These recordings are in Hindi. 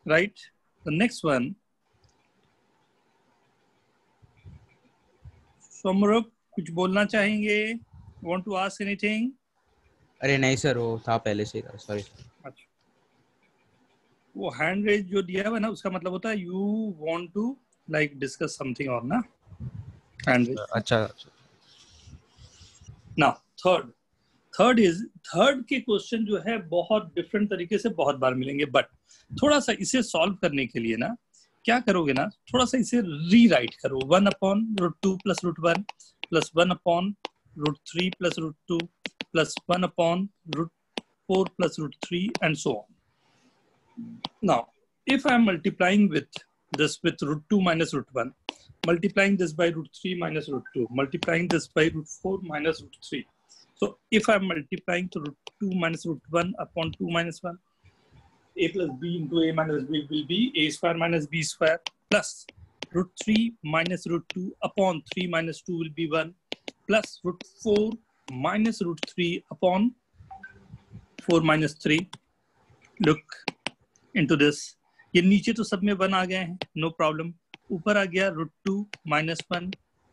right? The next one, सोमरूप कुछ बोलना चाहेंगे? Want to ask anything? अरे नहीं सर, वो था पहले से ही था, सॉरी। अच्छा, वो हैंड रेज जो दिया हुआ है ना, उसका मतलब होता है you want to like discuss something और ना, हैंड रेज। अच्छा। नाउ थर्ड के क्वेश्चन जो है बहुत डिफरेंट तरीके से बहुत बार मिलेंगे, बट थोड़ा सा इसे सॉल्व करने के लिए ना क्या करोगे ना, थोड़ा सा इसे रीराइट करो। 1/√2 + √1 + 1/√3 + √2 + 1/√4 + √3 and so on. Now, if I am multiplying with this with √2 - √1, multiplying this by √3 - √2, multiplying this by √4 - √3. So if I am multiplying to √2 - √1 upon 2 - 1, a plus b into a minus b will be a square minus b square plus √3 - √2 upon 3 - 2 will be 1 plus √4 - √3 upon 4 - 3. Look into this. ये नीचे तो सब में 1 आ गए हैं, नो प्रॉब्लम। ऊपर आ गया √2 - 1,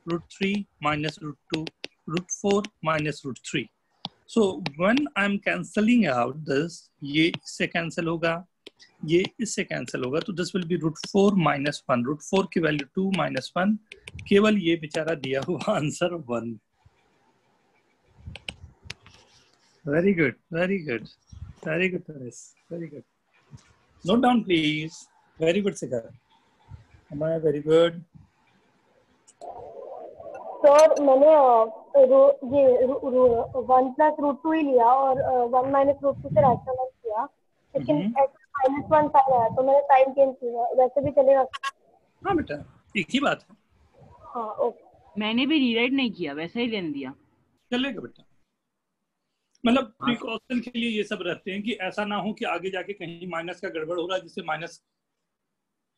√3 - √2, √4 - √3. So when I'm cancelling out this, ये इससे कैंसिल होगा, ये इससे कैंसिल होगा, तो this will be √4 - 1. √4 की वैल्यू 2 - 1, केवल ये बेचारा दिया हुआ answer 1। Very good, very good, very good Tanis, very good. Note down please. Very good Sikar. Amaya, very good. Sir मैंने ये 1 + √2 ही लिया और 1 - √2 से रैशनलाइज किया, लेकिन -1 साइन आया तो मैंने साइन चेंज किया, वैसे भी चलेगा? हाँ बेटा, एक ही बात है। हाँ ओके। मैंने भी रीराइट नहीं किया, वैसे ही रहने दिया, चलेगा बेटा। मतलब प्रिकॉशन के लिए ये सब रहते हैं कि ऐसा ना हो कि आगे जाके कहीं माइनस का गड़बड़ हो रहा है जिससे माइनस,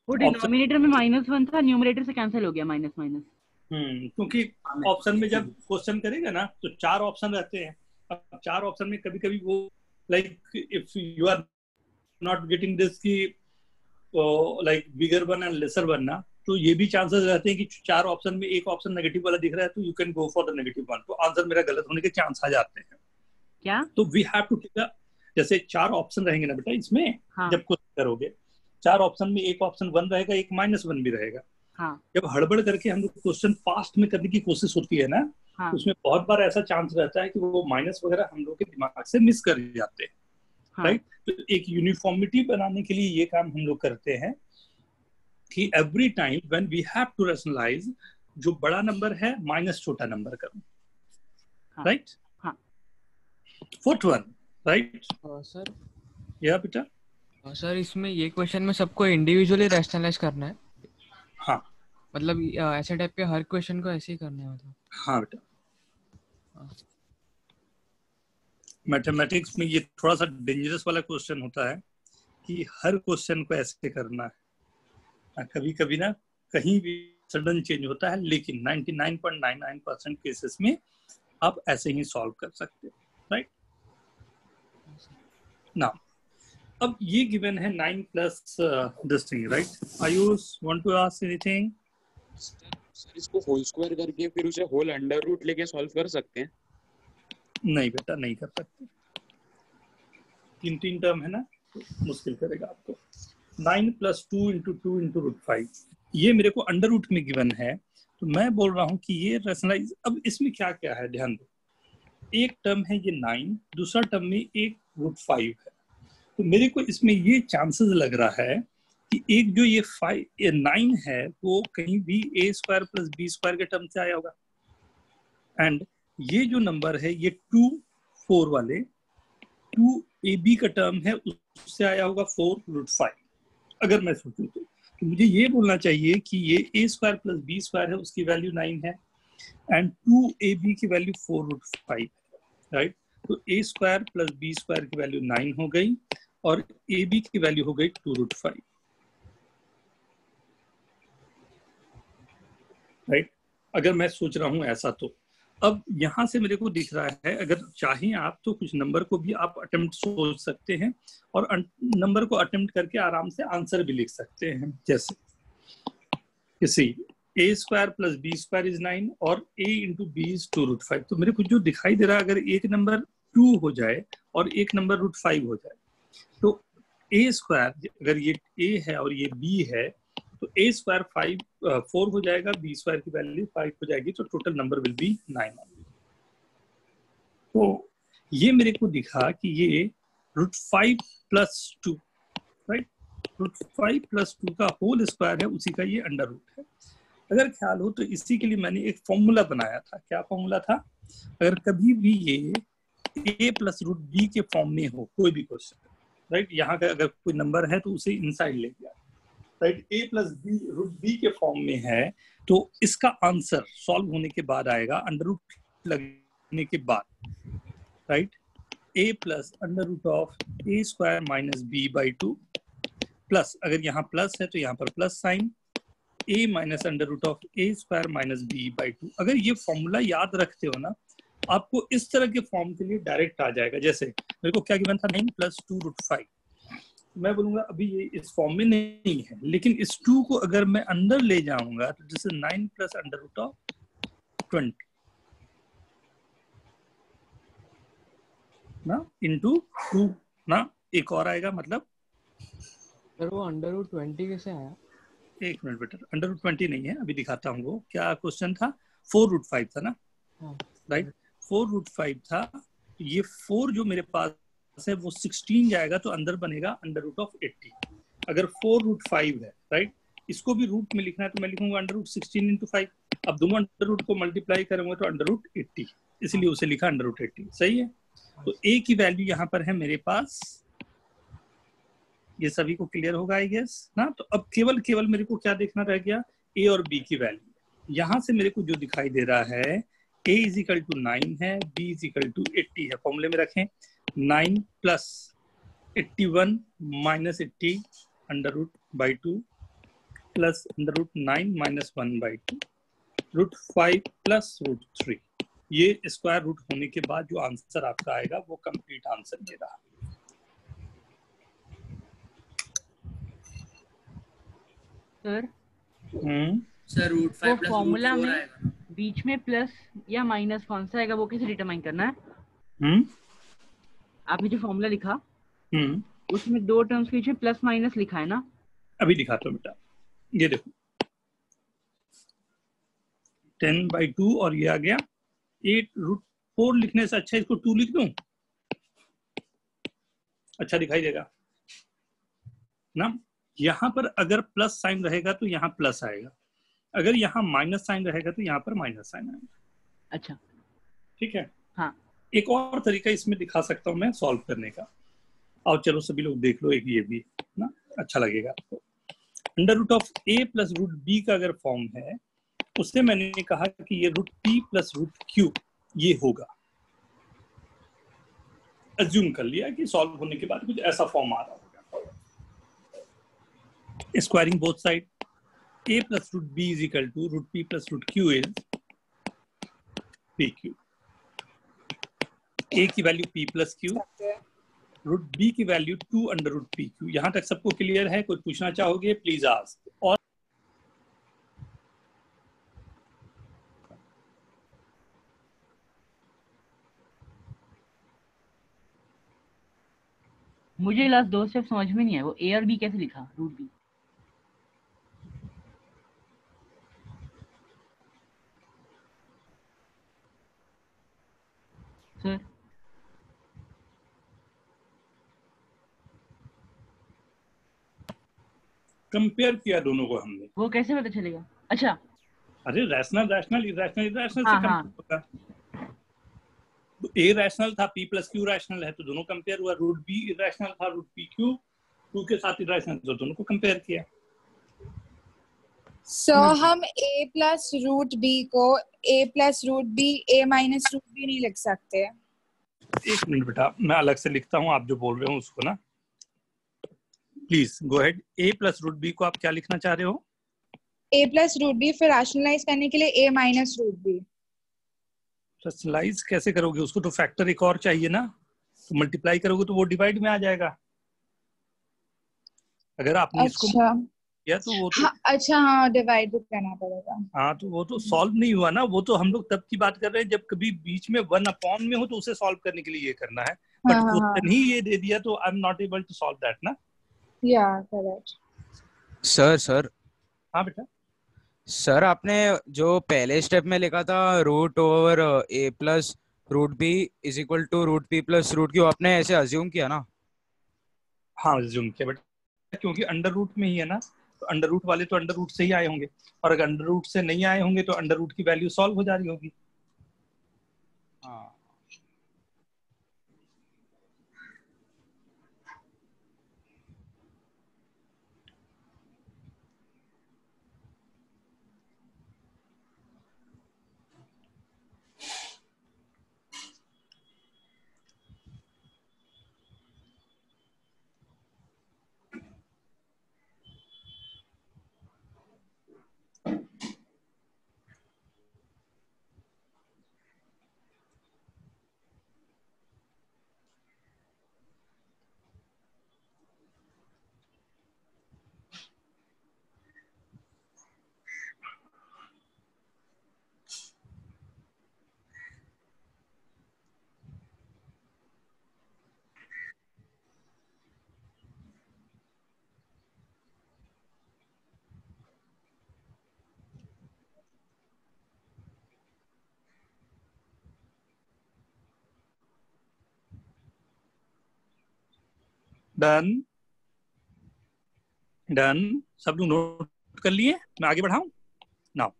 वो डिनोमिनेटर में -1 था, न्यूमरेटर से कैंसिल हो गया माइनस माइनस। क्योंकि ऑप्शन में जब क्वेश्चन करेगा ना तो 4 ऑप्शन रहते हैं। अब 4 ऑप्शन में कभी कभी वो like if you are not getting this की like bigger one and lesser one ना, तो ये भी चांसेस रहते हैं कि 4 ऑप्शन में एक ऑप्शन नेगेटिव वाला दिख रहा है तो you can go for the negative one, तो आंसर मेरा गलत होने के चांस आ जाते हैं। क्या? तो वी हैव टू टेक, जैसे 4 ऑप्शन रहेंगे ना बेटा इसमें, हाँ। जब क्वेश्चन करोगे 4 ऑप्शन में एक ऑप्शन 1 रहेगा, एक -1 भी रहेगा। हाँ। जब हड़बड़ करके हम लोग क्वेश्चन फास्ट में करने की कोशिश होती है ना, हाँ। तो उसमें बहुत बार ऐसा चांस रहता है कि वो माइनस वगैरह हम लोग के दिमाग से मिस कर जाते हैं। हाँ। राइट? तो एक यूनिफॉर्मिटी बनाने के लिए ये काम हम लोग करते हैं कि every time when we have to rationalise, जो बड़ा नंबर है माइनस छोटा नंबर करो। राइट? हाँ। Fourth one, right? सर या बेटा? सर इसमें ये क्वेश्चन में सबको इंडिविजुअली रैशनलाइज करना है? हाँ, मतलब ऐसे टाइप के हर क्वेश्चन को ऐसे ही करना है मतलब? हाँ बेटा। मैथमेटिक्स में ये थोड़ा सा डेंजरस वाला क्वेश्चन होता है कि हर क्वेश्चन को ऐसे करना है। कभी कभी ना कहीं भी सडन चेंज होता है, लेकिन 99.99% केसेस में आप ऐसे ही सॉल्व कर सकते हो। राइट? नाउ अब ये गिवन है 9 plus this thing, right? Ayush want to ask anything? Sir इसको होल स्क्वायर करके फिर उसे होल अंडर रूट लेके सॉल्व कर सकते हैं? नहीं बेटा, नहीं कर सकते। 3 टर्म है ना, तो मुश्किल करेगा आपको। 9 + 2 × 2 × √5, ये मेरे को अंडर रूट में गिवन है, तो मैं बोल रहा हूँ कि ये रैशनलाइज। अब इसमें क्या क्या है ध्यान दो, एक टर्म है ये 9, दूसरा टर्म में एक √5 है, तो मेरे को इसमें ये चांसेस लग रहा है कि एक जो ये 9 है वो कहीं भी a² + b² के टर्म से आया होगा, एंड ये जो नंबर है ये 2 4 वाले 2ab का टर्म है, उससे आया होगा 4√5। अगर मैं सोचूं तो मुझे ये बोलना चाहिए कि ये a² + b² है, उसकी वैल्यू 9 है, एंड 2ab की वैल्यू 4√5 है। राइट? तो a² + b² की वैल्यू 9 हो गई और ab की वैल्यू हो गई 2√5। राइट? अगर मैं सोच रहा हूं ऐसा, तो अब यहाँ से मेरे को दिख रहा है, अगर चाहें आप तो कुछ नंबर को भी आप अटेम्प्ट सोच सकते हैं और नंबर को अटेम्प्ट करके आराम से आंसर भी लिख सकते हैं। जैसे इसी a square plus B square is 9 और a इंटू बी इज 2√5। तो मेरे को जो दिखाई दे रहा है, अगर एक नंबर 2 हो जाए और एक नंबर √5 हो जाए, तो a स्क्वायर, अगर ये a है और ये b है, तो a स्क्वायर 4 हो जाएगा, b स्क्वायर की वैल्यू 5 हो जाएगी, तो टोटल नंबर विल बी 9। तो ये मेरे को दिखा कि ये √5 + 2, राइट, √5 + 2 का होल स्क्वायर है, उसी का ये अंडर रूट है। अगर ख्याल हो तो इसी के लिए मैंने एक फॉर्मूला बनाया था। क्या फॉर्मूला था? अगर कभी भी ये a + √b के फॉर्म में हो कोई भी क्वेश्चन, राइट, यहाँ का अगर कोई नंबर है तो उसे इनसाइड ले गया, राइट, a + √b के फॉर्म में है, तो इसका आंसर सॉल्व होने के बाद आएगा अंडर रूट लगने के बाद, right, a + √(a² - b/2) plus, अगर यहाँ प्लस है तो यहाँ पर plus sign, a - √(a² - b/2). अगर ये फॉर्मूला याद रखते हो ना, आपको इस तरह के फॉर्म के लिए डायरेक्ट आ जाएगा। जैसे मेरे को क्या गिवन था, 9 + 2√5, मैं बोलूंगा अभी ये इस फॉर्म में नहीं है, लेकिन इस 2 को अगर मैं अंदर ले जाऊंगा तो जैसे 9 + √20 ना इंटू 2 ना, एक और आएगा, मतलब सर वो √20 कैसे आया? एक मिनट बेटा, √20 नहीं है, अभी दिखाता हूँ। वो क्या क्वेश्चन था, 4√5 था ना, राइट, 4√5 था। ये 4 जो मेरे पास है वो 16 जाएगा, तो अंदर बनेगा √80। अगर 4√5 है, राइट, इसको भी रूट में लिखना है तो मैं लिखूंगा √16 × 5। अब दोनों अंडर रूट को मल्टीप्लाई करूंगा तो √80, इसलिए उसे लिखा √80। सही है। तो a की वैल्यू यहाँ पर है मेरे पास, ये सभी को क्लियर होगा आई गेस ना। तो अब केवल मेरे को क्या देखना रह गया, a और b की वैल्यू। यहाँ से मेरे को जो दिखाई दे रहा है, a = 9 है, b = 80 है। फॉर्मूले में रखें, 9 + 81 - 80 √/2 प्लस √9 - 1/2 √5 + √3। ये स्क्वायर रूट होने के बाद जो आंसर आपका आएगा वो कंप्लीट आंसर ये रहा। सर सर √5 वो + फॉर्मूला √4 में आएगा ना? बीच में प्लस या माइनस कौन सा आएगा वो कैसे डिटरमाइन करना है? आपने जो फॉर्मूला लिखा उसमें 2 टर्म्स के बीच में प्लस माइनस लिखा है ना? अभी दिखाता हूँ बेटा, ये देखो 10/2 और ये आ गया 8√4। लिखने से अच्छा इसको 2 लिख दूं, अच्छा दिखाई देगा ना। यहाँ पर अगर प्लस साइन रहेगा तो यहाँ प्लस आएगा, अगर यहाँ माइनस साइन रहेगा तो यहाँ पर माइनस साइन आएगा। अच्छा, ठीक है। हाँ, एक और तरीका इसमें दिखा सकता हूँ मैं सॉल्व करने का, और चलो सभी लोग देख लो, एक ये भी ना अच्छा लगेगा आपको। √(a + √b) का अगर फॉर्म है, उससे मैंने कहा कि ये √p + √q ये होगा। अज्यूम कर लिया कि सॉल्व होने के बाद कुछ ऐसा फॉर्म आ रहा होगा। Squaring both side, a + √b = √p + √q is pq। a की वैल्यू p + q, √b की वैल्यू 2/√pq। यहाँ तक सबको क्लियर है? कोई पूछना चाहोगे प्लीज आस्क। और मुझे लास्ट 2 स्टेप समझ में नहीं है, वो a और b कैसे लिखा √b? सर कंपेयर किया दोनों को हमने, वो कैसे पता चलेगा? अच्छा, अरे रैशनल इरेशनल से हाँ, कंपेयर होगा। तो a रैशनल था, p + q रैशनल है, तो दोनों कंपेयर हुआ। √b इरेशनल था, √pq 2 के साथ इरेशनल, तो दोनों को कंपेयर किया। हम a + √b को a + √b a - √b नहीं लिख सकते? एक मिनट बेटा, मैं अलग से लिखता हूँ, आप जो बोल रहे हो उसको ना please go ahead. a + √b को आप क्या लिखना चाह रहे हो? a + √b फिर रैशनलाइज करने के लिए a - √b। फ्रैक्शनलाइज कैसे करोगे? उसको तो फैक्टर एक और चाहिए ना, तो मल्टीप्लाई करोगे तो वो डिवाइड में आ जाएगा। अगर आपने इसको किया तो वो तो अच्छा हाँ डिवाइड करना पड़ेगा। हाँ, तो वो तो सॉल्व नहीं हुआ ना, वो तो हम लोग तब की बात कर रहे हैं जब कभी बीच में 1 में हो तो उसे सॉल्व करने के लिए ये करना है, बट क्वेश्चन ही ये दे दिया तो I am not able to solve that ना। या करेक्ट। सर हाँ बेटा। सर आपने जो पहले स्टेप में लिखा था root over A plus root B is equal to root P plus root Q, आपने ऐसे अज्यूम किया ना? हाँ अज्यूम किया बेटा, क्योंकि अंडर रूट में ही है ना, तो अंडर रूट वाले तो अंडर रूट से ही आए होंगे, और अगर अंडर रूट से नहीं आए होंगे तो अंडर रूट की वैल्यू सॉल्व हो जा रही होगी। हाँ। डन डन, सब लोग नोट कर लिए? मैं आगे बढ़ाऊं नाउ।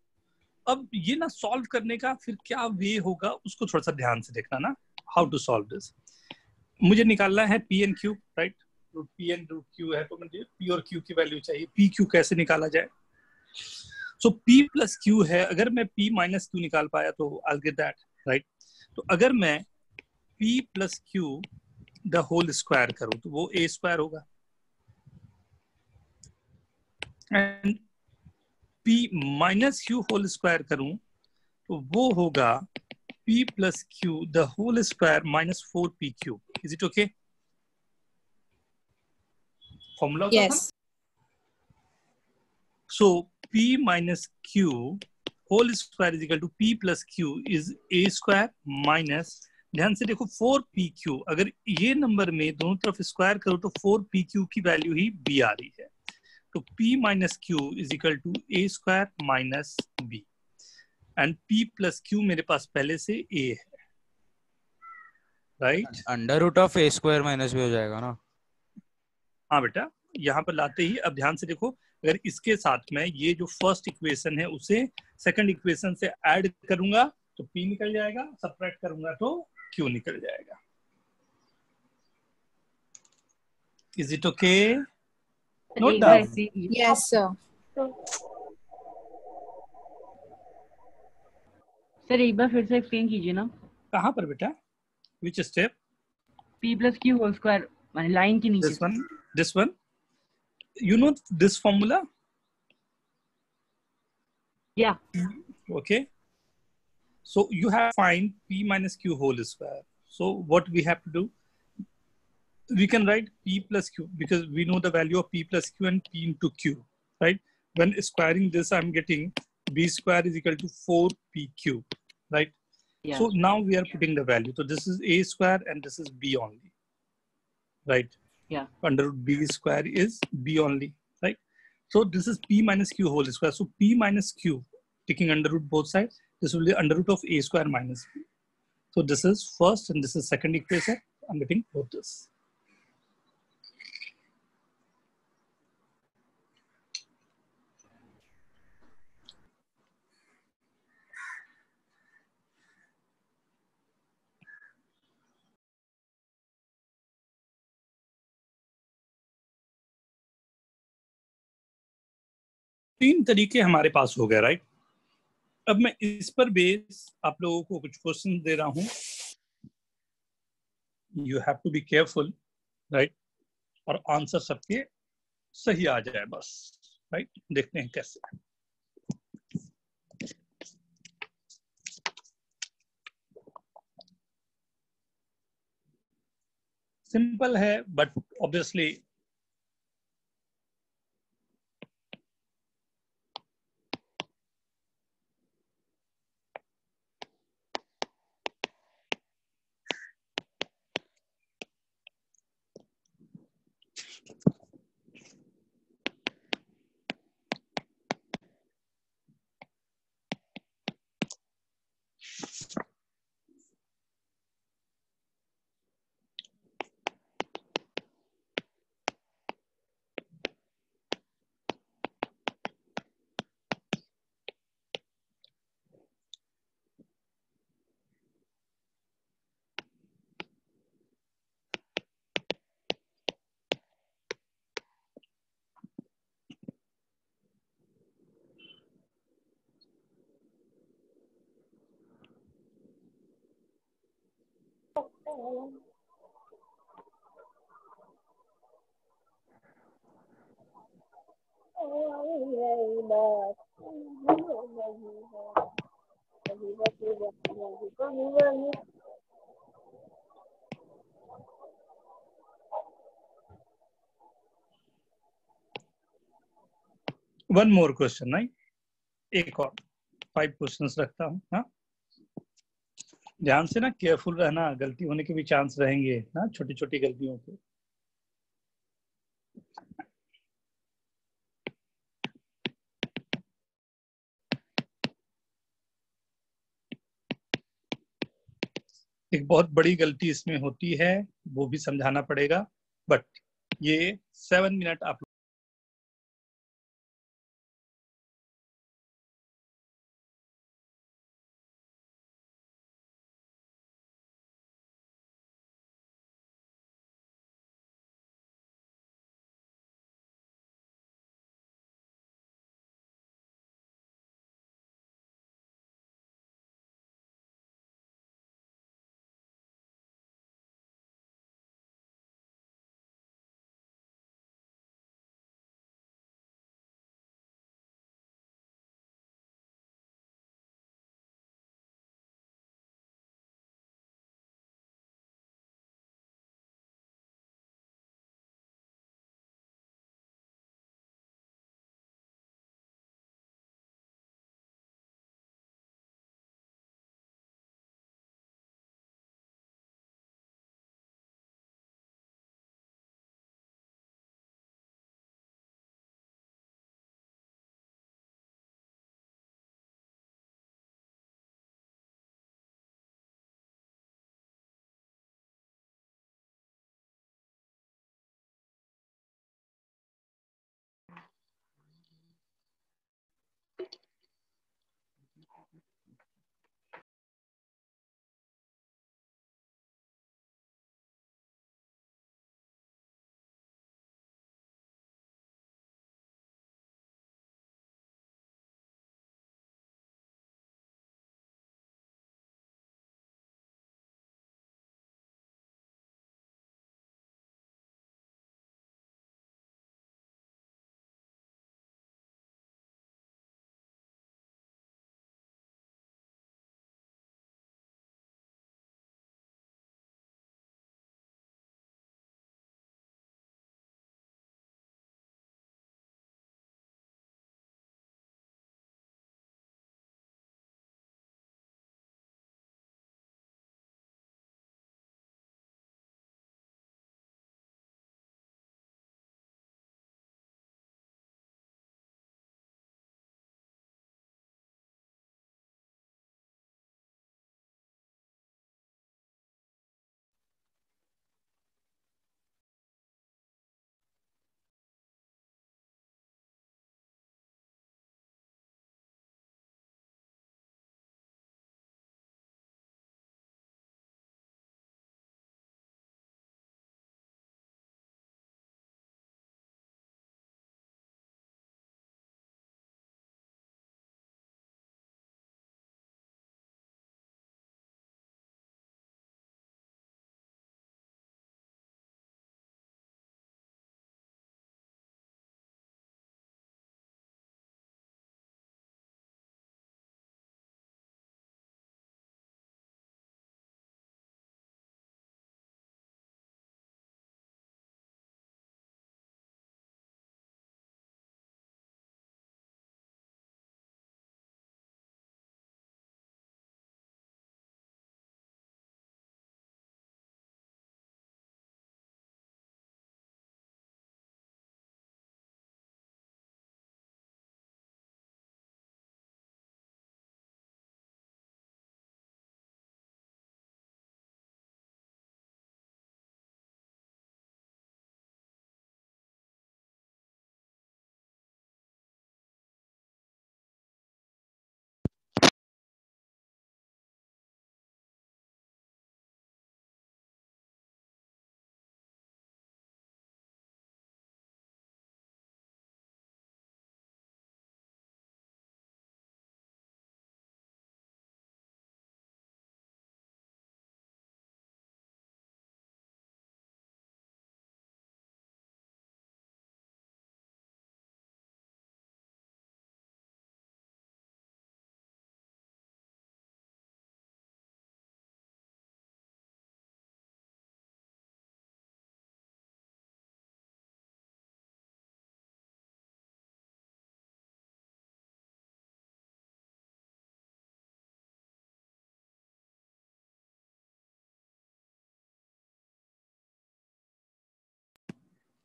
अब ये ना सॉल्व करने का फिर क्या वे होगा उसको थोड़ा सा ध्यान से देखना ना, हाउ टू सॉल्व दिस। मुझे निकालना है P and Q, right? Root P and root Q है, तो मुझे पी और क्यू की वैल्यू चाहिए। पी क्यू कैसे निकाला जाए? सो पी प्लस क्यू है, अगर मैं पी माइनस क्यू निकाल पाया तो आई गेट दैट, राइट? तो अगर मैं P plus Q the whole square करूं तो वो ए स्क्वायर होगा, and p minus Q whole square करूं तो वो होगा p plus Q the whole square minus 4pq। Is it okay? Formula होता था। So p minus q whole square is equal to p plus q is a square minus, ध्यान से देखो 4pq, अगर ये नंबर में दोनों तरफ स्क्वायर करो तो 4pq की वैल्यू ही b आ रही है, तो p minus Q is equal to A square minus B, and p plus Q मेरे पास पहले से a है, right? Under root of A square minus B हो जाएगा ना? हाँ बेटा, यहाँ पर लाते ही अब ध्यान से देखो, अगर इसके साथ में ये जो फर्स्ट इक्वेशन है उसे सेकंड इक्वेशन से ऐड करूंगा तो p निकल जाएगा, सबट्रैक्ट करूंगा तो q निकल जाएगा। Is it okay? Note down. Yes sir. Sir एक बार फिर से एक्सप्लेन कीजिए ना। कहाँ पर बेटा? Which step? p plus Q whole square माने लाइन के नीचे। This one you know this formula? Yeah. Okay, so you have to find p minus q whole square. So what we have to do, we can write p plus q because we know the value of p plus q and p into q, right? When squaring this I'm getting b square is equal to 4pq, right? Yeah. So now we are putting the value, so this is a square and this is b only, right? Yeah, under root b square is b only, right? So this is p minus q whole square. So p minus q, taking under root both sides, this will be under root of a square minus b. So this is first and this is second equation. I'm getting both this. तीन तरीके हमारे पास हो गए, राइट? अब मैं इस पर बेस आप लोगों को कुछ क्वेश्चन दे रहा हूं, you have to be careful, right? और आंसर सबके सही आ जाए बस, राइट? देखते हैं कैसे। सिंपल है but obviously one more question नहीं, एक और 5 क्वेश्चंस रखता हूँ। हाँ, ध्यान से ना, केयरफुल रहना, गलती होने के भी चांस रहेंगे ना, छोटी छोटी गलतियों के। एक बहुत बड़ी गलती इसमें होती है, वो भी समझाना पड़ेगा, बट ये 7 मिनट आप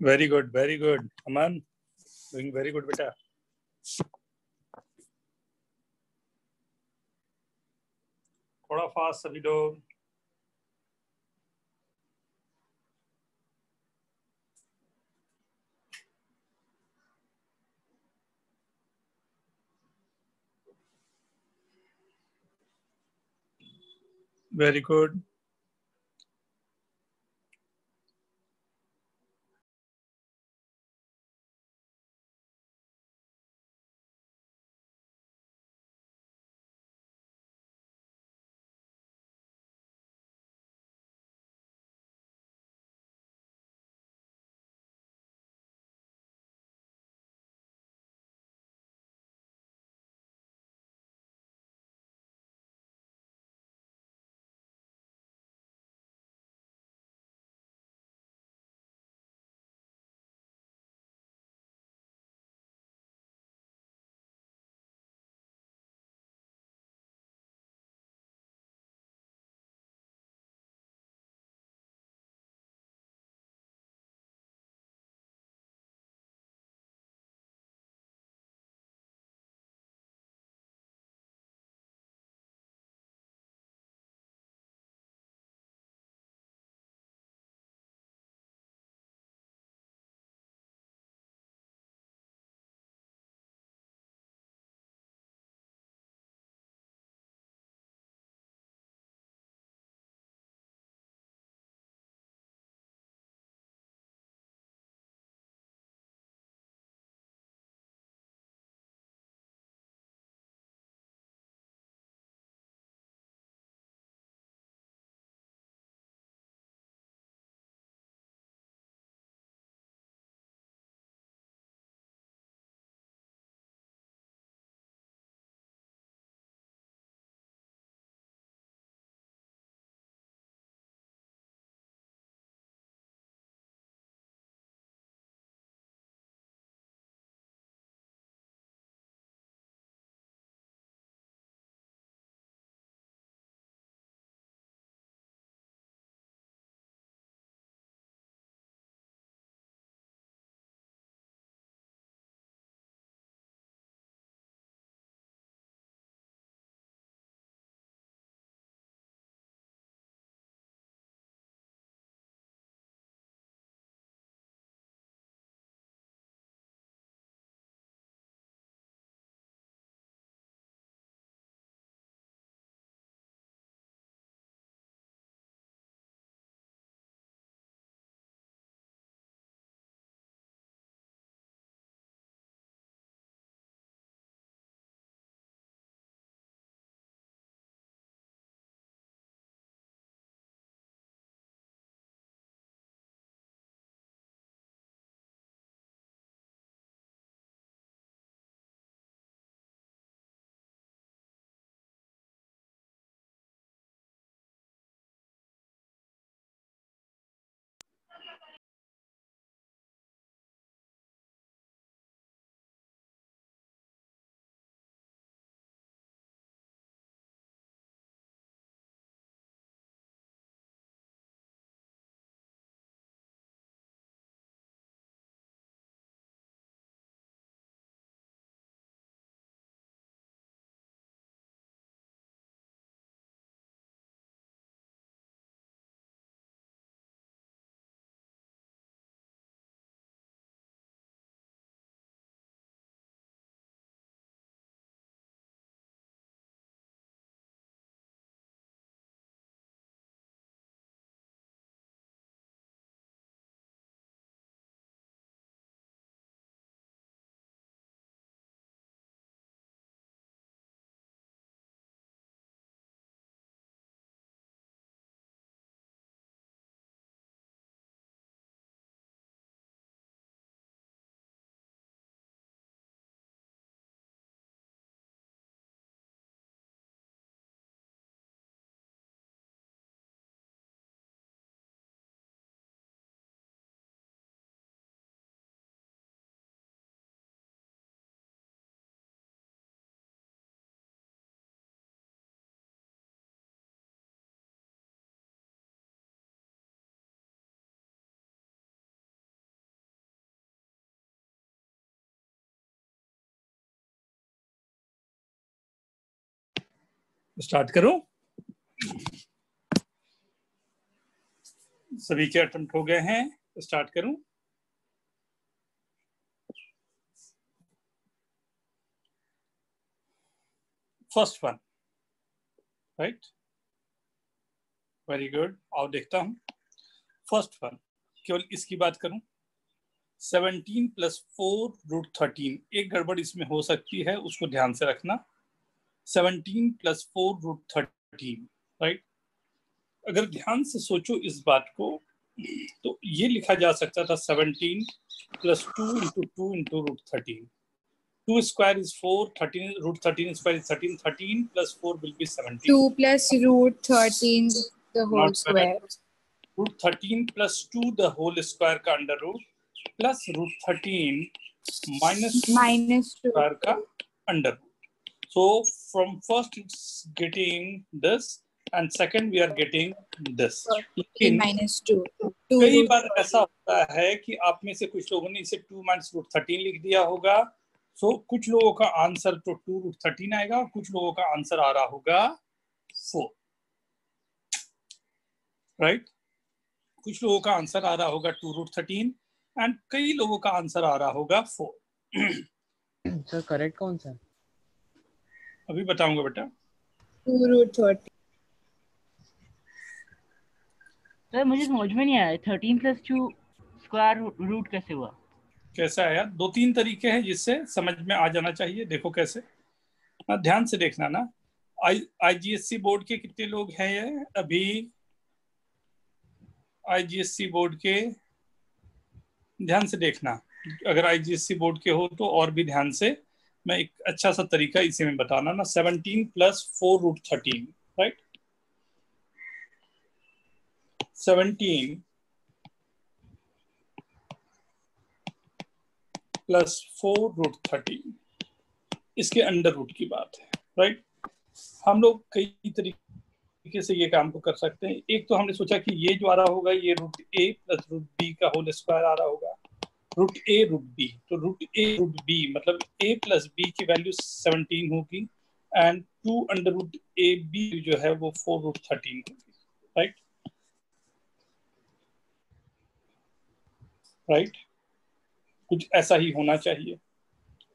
वेरी गुड अमन, डूइंग वेरी गुड बेटा। थोड़ा फास्ट सभी लोग। Very good. स्टार्ट करो। सभी के अटेम्प्ट हो गए हैं, स्टार्ट करूं। First one, right, very good. आओ देखता हूं। फर्स्ट वन, केवल इसकी बात करूं। 17 + 4 √13, एक गड़बड़ इसमें हो सकती है, उसको ध्यान से रखना। 17 + 4 √13, राइट। अगर ध्यान से सोचो इस बात को, तो ये लिखा जा सकता था 17 + 2 × 2 × √13। 2 square is 4, 13 √13 square is 13, 13 + 4 will be 17. 2 + √13 the whole Not square. correct. √13 + 2 the whole square का अंडर रूट प्लस √13 -2 square का under root. So from first it's getting this and second we are getting this. लेकिन -2. कई बार ऐसा होता है कि आप में से कुछ लोगों ने इसे 2 - √13 लिख दिया होगा। सो कुछ लोगों का आंसर तो 2 √13 आएगा और कुछ लोगों का आंसर आ रहा होगा 4, राइट। कुछ लोगों का आंसर आ रहा होगा 2 √13 एंड कई लोगों का आंसर आ रहा होगा 4। सर करेक्ट कौन सा? अभी बताऊंगा बेटा। 2 √13. सर मुझे समझ में नहीं आया 13 + 2 स्क्वायर रूट कैसे हुआ? कैसा है यार, 2-3 तरीके हैं जिससे समझ में आ जाना चाहिए। देखो कैसे, ध्यान से देखना ना। IGSC बोर्ड के कितने लोग हैं ये अभी? IGSC बोर्ड के ध्यान से देखना। अगर IGSC बोर्ड के हो तो और भी ध्यान से, मैं एक अच्छा सा तरीका इसी में बताना ना। 17 + 4 √13, राइट। 17 + 4 √13, इसके अंडर रूट की बात है, राइट। हम लोग कई तरीके से ये काम को कर सकते हैं। एक तो हमने सोचा कि ये जो आ रहा होगा ये √a + √b का होल स्क्वायर आ रहा होगा, √a √b। तो √a √b मतलब a + b की वैल्यू 17 होगी एंड 2 √ab जो है वो 4 √13 होगी, राइट, राइट। कुछ ऐसा ही होना चाहिए।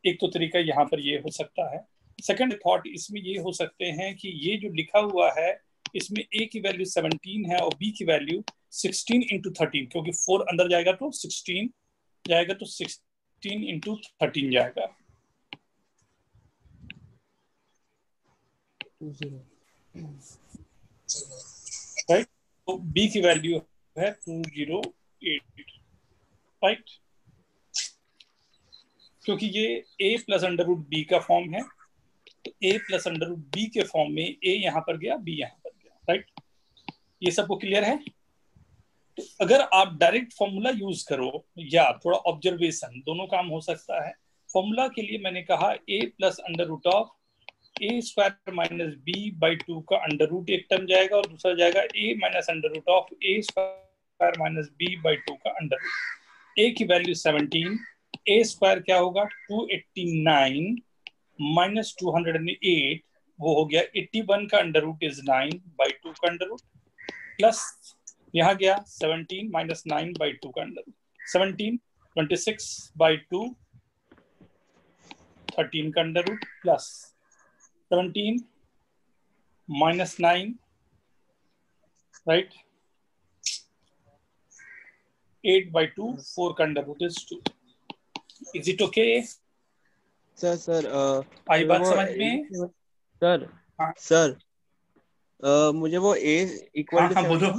एक तो तरीका यहाँ पर ये हो सकता है। सेकंड थॉट इसमें ये हो सकते हैं कि ये जो लिखा हुआ है इसमें a की वैल्यू 17 है और b की वैल्यू 16 × 13, क्योंकि 4 अंदर जाएगा तो 16 जाएगा, तो 16 × 13 जाएगा। राइट, तो b की वैल्यू है 208, राइट, क्योंकि ये a + √b का फॉर्म है। तो a + √b के फॉर्म में a यहाँ पर गया, b यहाँ पर गया, राइट। ये सबको क्लियर है? तो अगर आप डायरेक्ट फॉर्मूला यूज करो या थोड़ा ऑब्जर्वेशन, दोनों काम हो सकता है। फॉर्मूला के लिए मैंने कहा a + √a² - b/2 का अंडर रूट एक टर्म जाएगा और दूसरा जाएगा a - √a² - b/2 का अंडर रूट। a की वैल्यू 17, a² क्या होगा 289 - 208, वो हो गया 81 का अंडर रूट इज 9/2 का अंडर रूट, प्लस यहाँ गया 17 - 9/2 का अंडर रूट, 17 26/2 13 का अंडर रूट, प्लस 17 - 9, राइट, 8/2 4 का under root is 2। Is it okay? Sir आई बात समझ में? सर हाँ सर मुझे वो a = हाँ बोलो।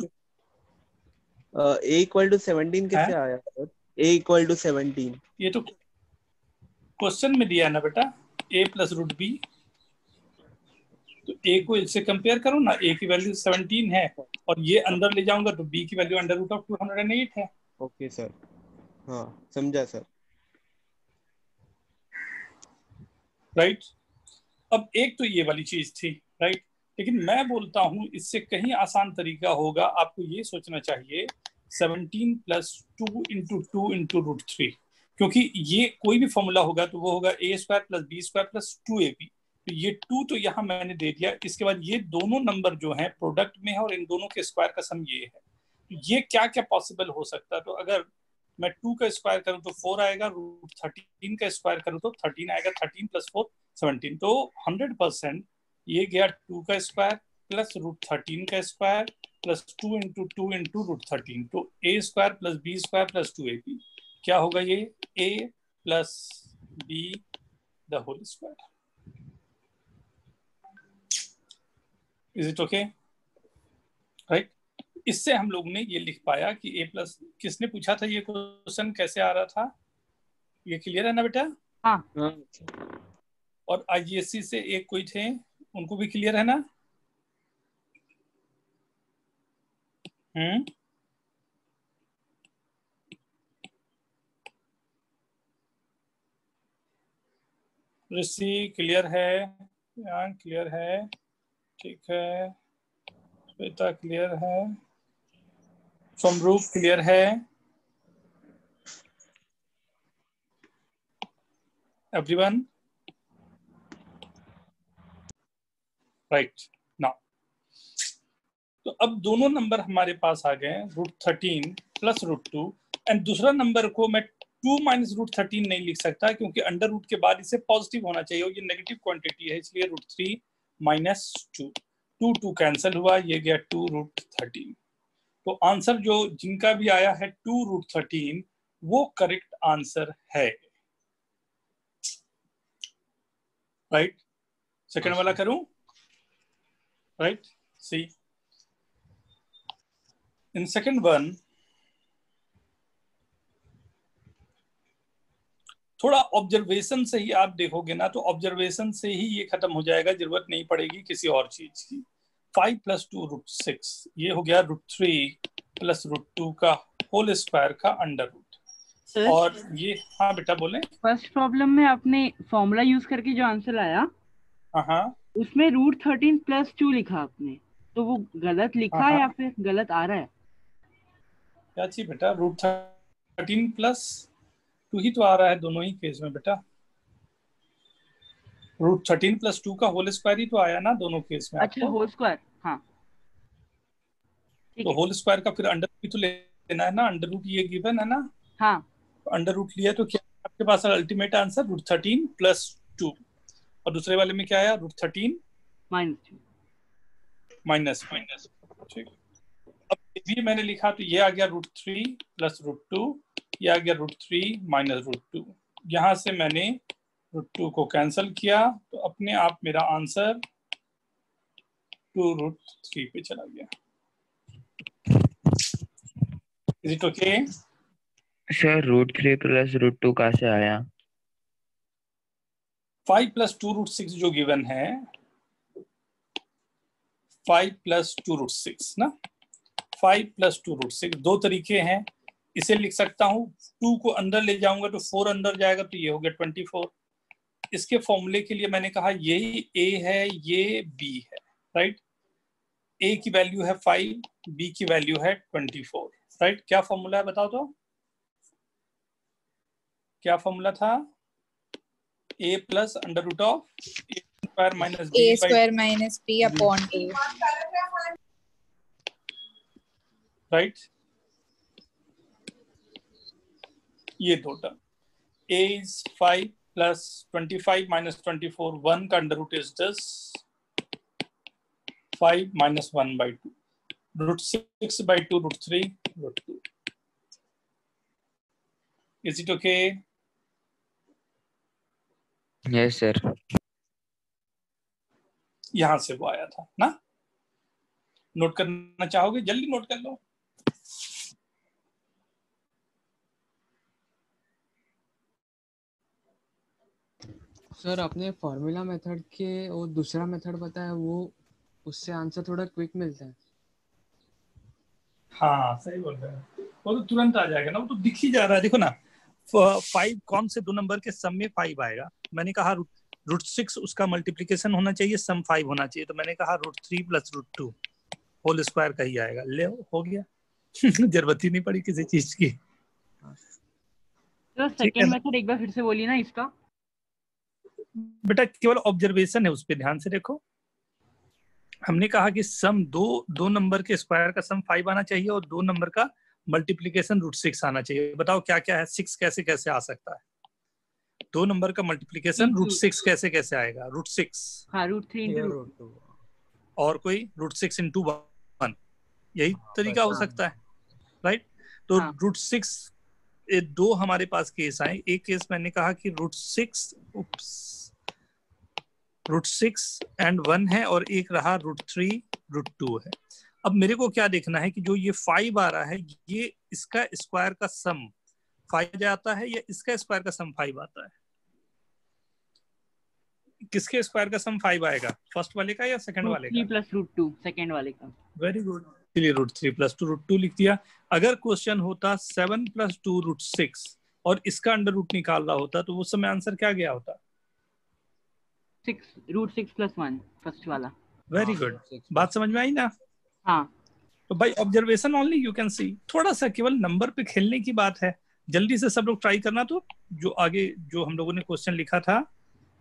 a = 17 कैसे आया सर? a = 17 ये तो क्वेश्चन में दिया है ना बेटा, a + √b। तो a को इससे कंपेयर करो ना, a की वैल्यू 17 है और ये अंदर ले जाऊंगा तो b की वैल्यू √208 है। ओके सर, हाँ समझा सर। राइट, अब एक तो ये वाली चीज थी, राइट। लेकिन मैं बोलता हूं इससे कहीं आसान तरीका होगा। आपको ये सोचना चाहिए 17 + 2 × 2 × √3, क्योंकि ये कोई भी फॉर्मूला होगा तो वो होगा a² + b² + 2ab। तो ये 2 तो यहाँ मैंने दे दिया। इसके बाद ये दोनों नंबर जो हैं प्रोडक्ट में है और इन दोनों के स्क्वायर का सम ये है। तो ये क्या क्या पॉसिबल हो सकता है? तो अगर मैं 2 का स्क्वायर करूं तो 4 आएगा, √13 का स्क्वायर करूं तो 13 आएगा, 13 + 4 17। तो 100% ये गया 2 का स्क्वायर प्लस √13 का स्क्वायर प्लस 2 × 2 × √13। तो a² + b² + 2ab क्या होगा? ये a + b the whole square. Is it okay? Right. इससे हम लोग ने ये लिख पाया कि a+। किसने पूछा था ये क्वेश्चन, कैसे आ रहा था? ये क्लियर है ना बेटा? हाँ। और IGSC से एक कोई थे, उनको भी क्लियर है ना? ऋषि क्लियर है, क्लियर है, ठीक है, श्वेता क्लियर है, सोमरूप क्लियर है, एवरीवन? राइट। नाउ तो अब दोनों नंबर हमारे पास आ गए, √13 + √2, एंड दूसरा नंबर को मैं 2 - √13 नहीं लिख सकता क्योंकि अंडर रूट के बाद इसे पॉजिटिव होना चाहिए और ये नेगेटिव क्वांटिटी है, इसलिए √3 - 2, 2 कैंसिल हुआ, ये गया 2 √13। तो आंसर जो जिनका भी आया है 2 √13 वो करेक्ट आंसर है। राइट। सेकंड वाला करूं? Right. See in second one थोड़ा ऑब्जर्वेशन से ही आप देखोगे ना, तो ऑब्जर्वेशन से ही ये खत्म हो जाएगा, जरूरत नहीं पड़ेगी किसी और चीज की। 5 + 2 √6 ये हो गया √3 + √2 का होल स्क्वायर का अंडर रूट। और ये, हाँ बेटा बोले। फर्स्ट प्रॉब्लम में आपने फॉर्मूला यूज करके जो आंसर आया, हाँ, उसमें √13 + 2 लिखा आपने, तो वो गलत लिखा या फिर गलत आ रहा है? क्या चीज बेटा? √13 + 2 ही तो आ रहा है दोनों ही केस में बेटा। √13 + 2 का होल स्क्वायर ही तो आया ना दोनों केस में। अच्छा, होल स्क्वायर। हाँ, तो होल स्क्वायर का फिर अंडर भी तो लेना है ना, अंडर रूट ये गिवन है ना। हाँ, तो अंडर रूट लिया तो क्या आपके पास अल्टीमेट आंसर √13 + 2, और दूसरे वाले में क्या आया? √13 - 2। ठीक। अब ये भी मैंने लिखा, तो ये आ गया √3 + √2, ये आ गया √3 - √2। यहाँ से मैंने √2 को कैंसिल किया, तो अपने आप मेरा आंसर 2 √3 पे चला गया। Is it okay? सर √3 + √2 कहाँ से आया? 5 + 2 √6 जो गिवन है, 5 + 2 √6 ना, 5 + 2 √6 दो तरीके हैं। इसे लिख सकता हूँ, 2 को अंदर ले जाऊंगा तो 4 अंदर जाएगा, तो ये हो गया 24। इसके फॉर्मूले के लिए मैंने कहा यही a है, ये b है। राइट। a की वैल्यू है 5, b की वैल्यू है 24। राइट। क्या फॉर्मूला है बताओ तो? क्या फॉर्मूला था? a + √(a² - b) a² - b/2। Right. ये दो टर्म, a is 5 + 25 - 24, 1 का under root is 10, 5 - 1/2, √6/2 √3 √2। Is it okay? Yes sir. यहां से वो आया था ना। नोट करना चाहोगे? जल्दी नोट कर लो। सर आपने फॉर्मूला मेथड के और दूसरा मेथड बताया, वो उससे आंसर थोड़ा क्विक मिलता है। हाँ सही बोल रहे हैं, वो तो तुरंत आ जाएगा ना, वो तो दिख ही जा रहा है। देखो ना, 5 कौन से दो नंबर के सम में 5 आएगा? मैंने कहा √6 उसका मल्टीप्लिकेशन होना चाहिए, सम 5 होना चाहिए, तो मैंने कहा √3 + √2 होल स्क्वायर का ही आएगा। ले हो गया। जरूरत ही नहीं पड़ी किसी चीज की। तो सेकंड मेथड एक बार फिर से बोलिए ना इसका। बेटा केवल ऑब्जर्वेशन है, उस पर ध्यान से देखो। हमने कहा कि सम दो नंबर के स्क्वायर का सम 5 आना चाहिए और 2 नंबर का मल्टीप्लीकेशन √6 आना चाहिए। बताओ क्या क्या है, 6 कैसे कैसे आ सकता है? 2 नंबर का मल्टीप्लीकेशन √6 कैसे कैसे आएगा? √6, हाँ √3 into √2, और कोई √6 into 1, यही तरीका हो सकता है, राइट? तो √6 दो हमारे पास केस आए। एक केस मैंने कहा कि √6 एंड 1 है, और एक रहा √3 √2 है। अब मेरे को क्या देखना है कि जो ये 5 आ रहा है, ये इसका स्क्वायर का सम 5 आता है या इसका स्क्वायर का सम 5 आता है? किसके स्क्वायर का सम 5 आएगा, फर्स्ट वाले का या सेकंड वाले का? 3 + √2, सेकंड वाले का। वेरी गुड, चलिए √3 + 2 √2 लिख दिया। अगर क्वेश्चन होता 7 + 2 √6 और इसका अंडर रूट निकाल रहा होता तो उस समय आंसर क्या गया होता? 6 √6 + 1, फर्स्ट वाला। वेरी गुड, बात समझ में आई ना? हाँ। तो भाई observation only you can see, थोड़ा सा केवल नंबर पे खेलने की बात है। जल्दी से सब लोग ट्राई करना। तो जो आगे जो हम लोगों ने क्वेश्चन लिखा था,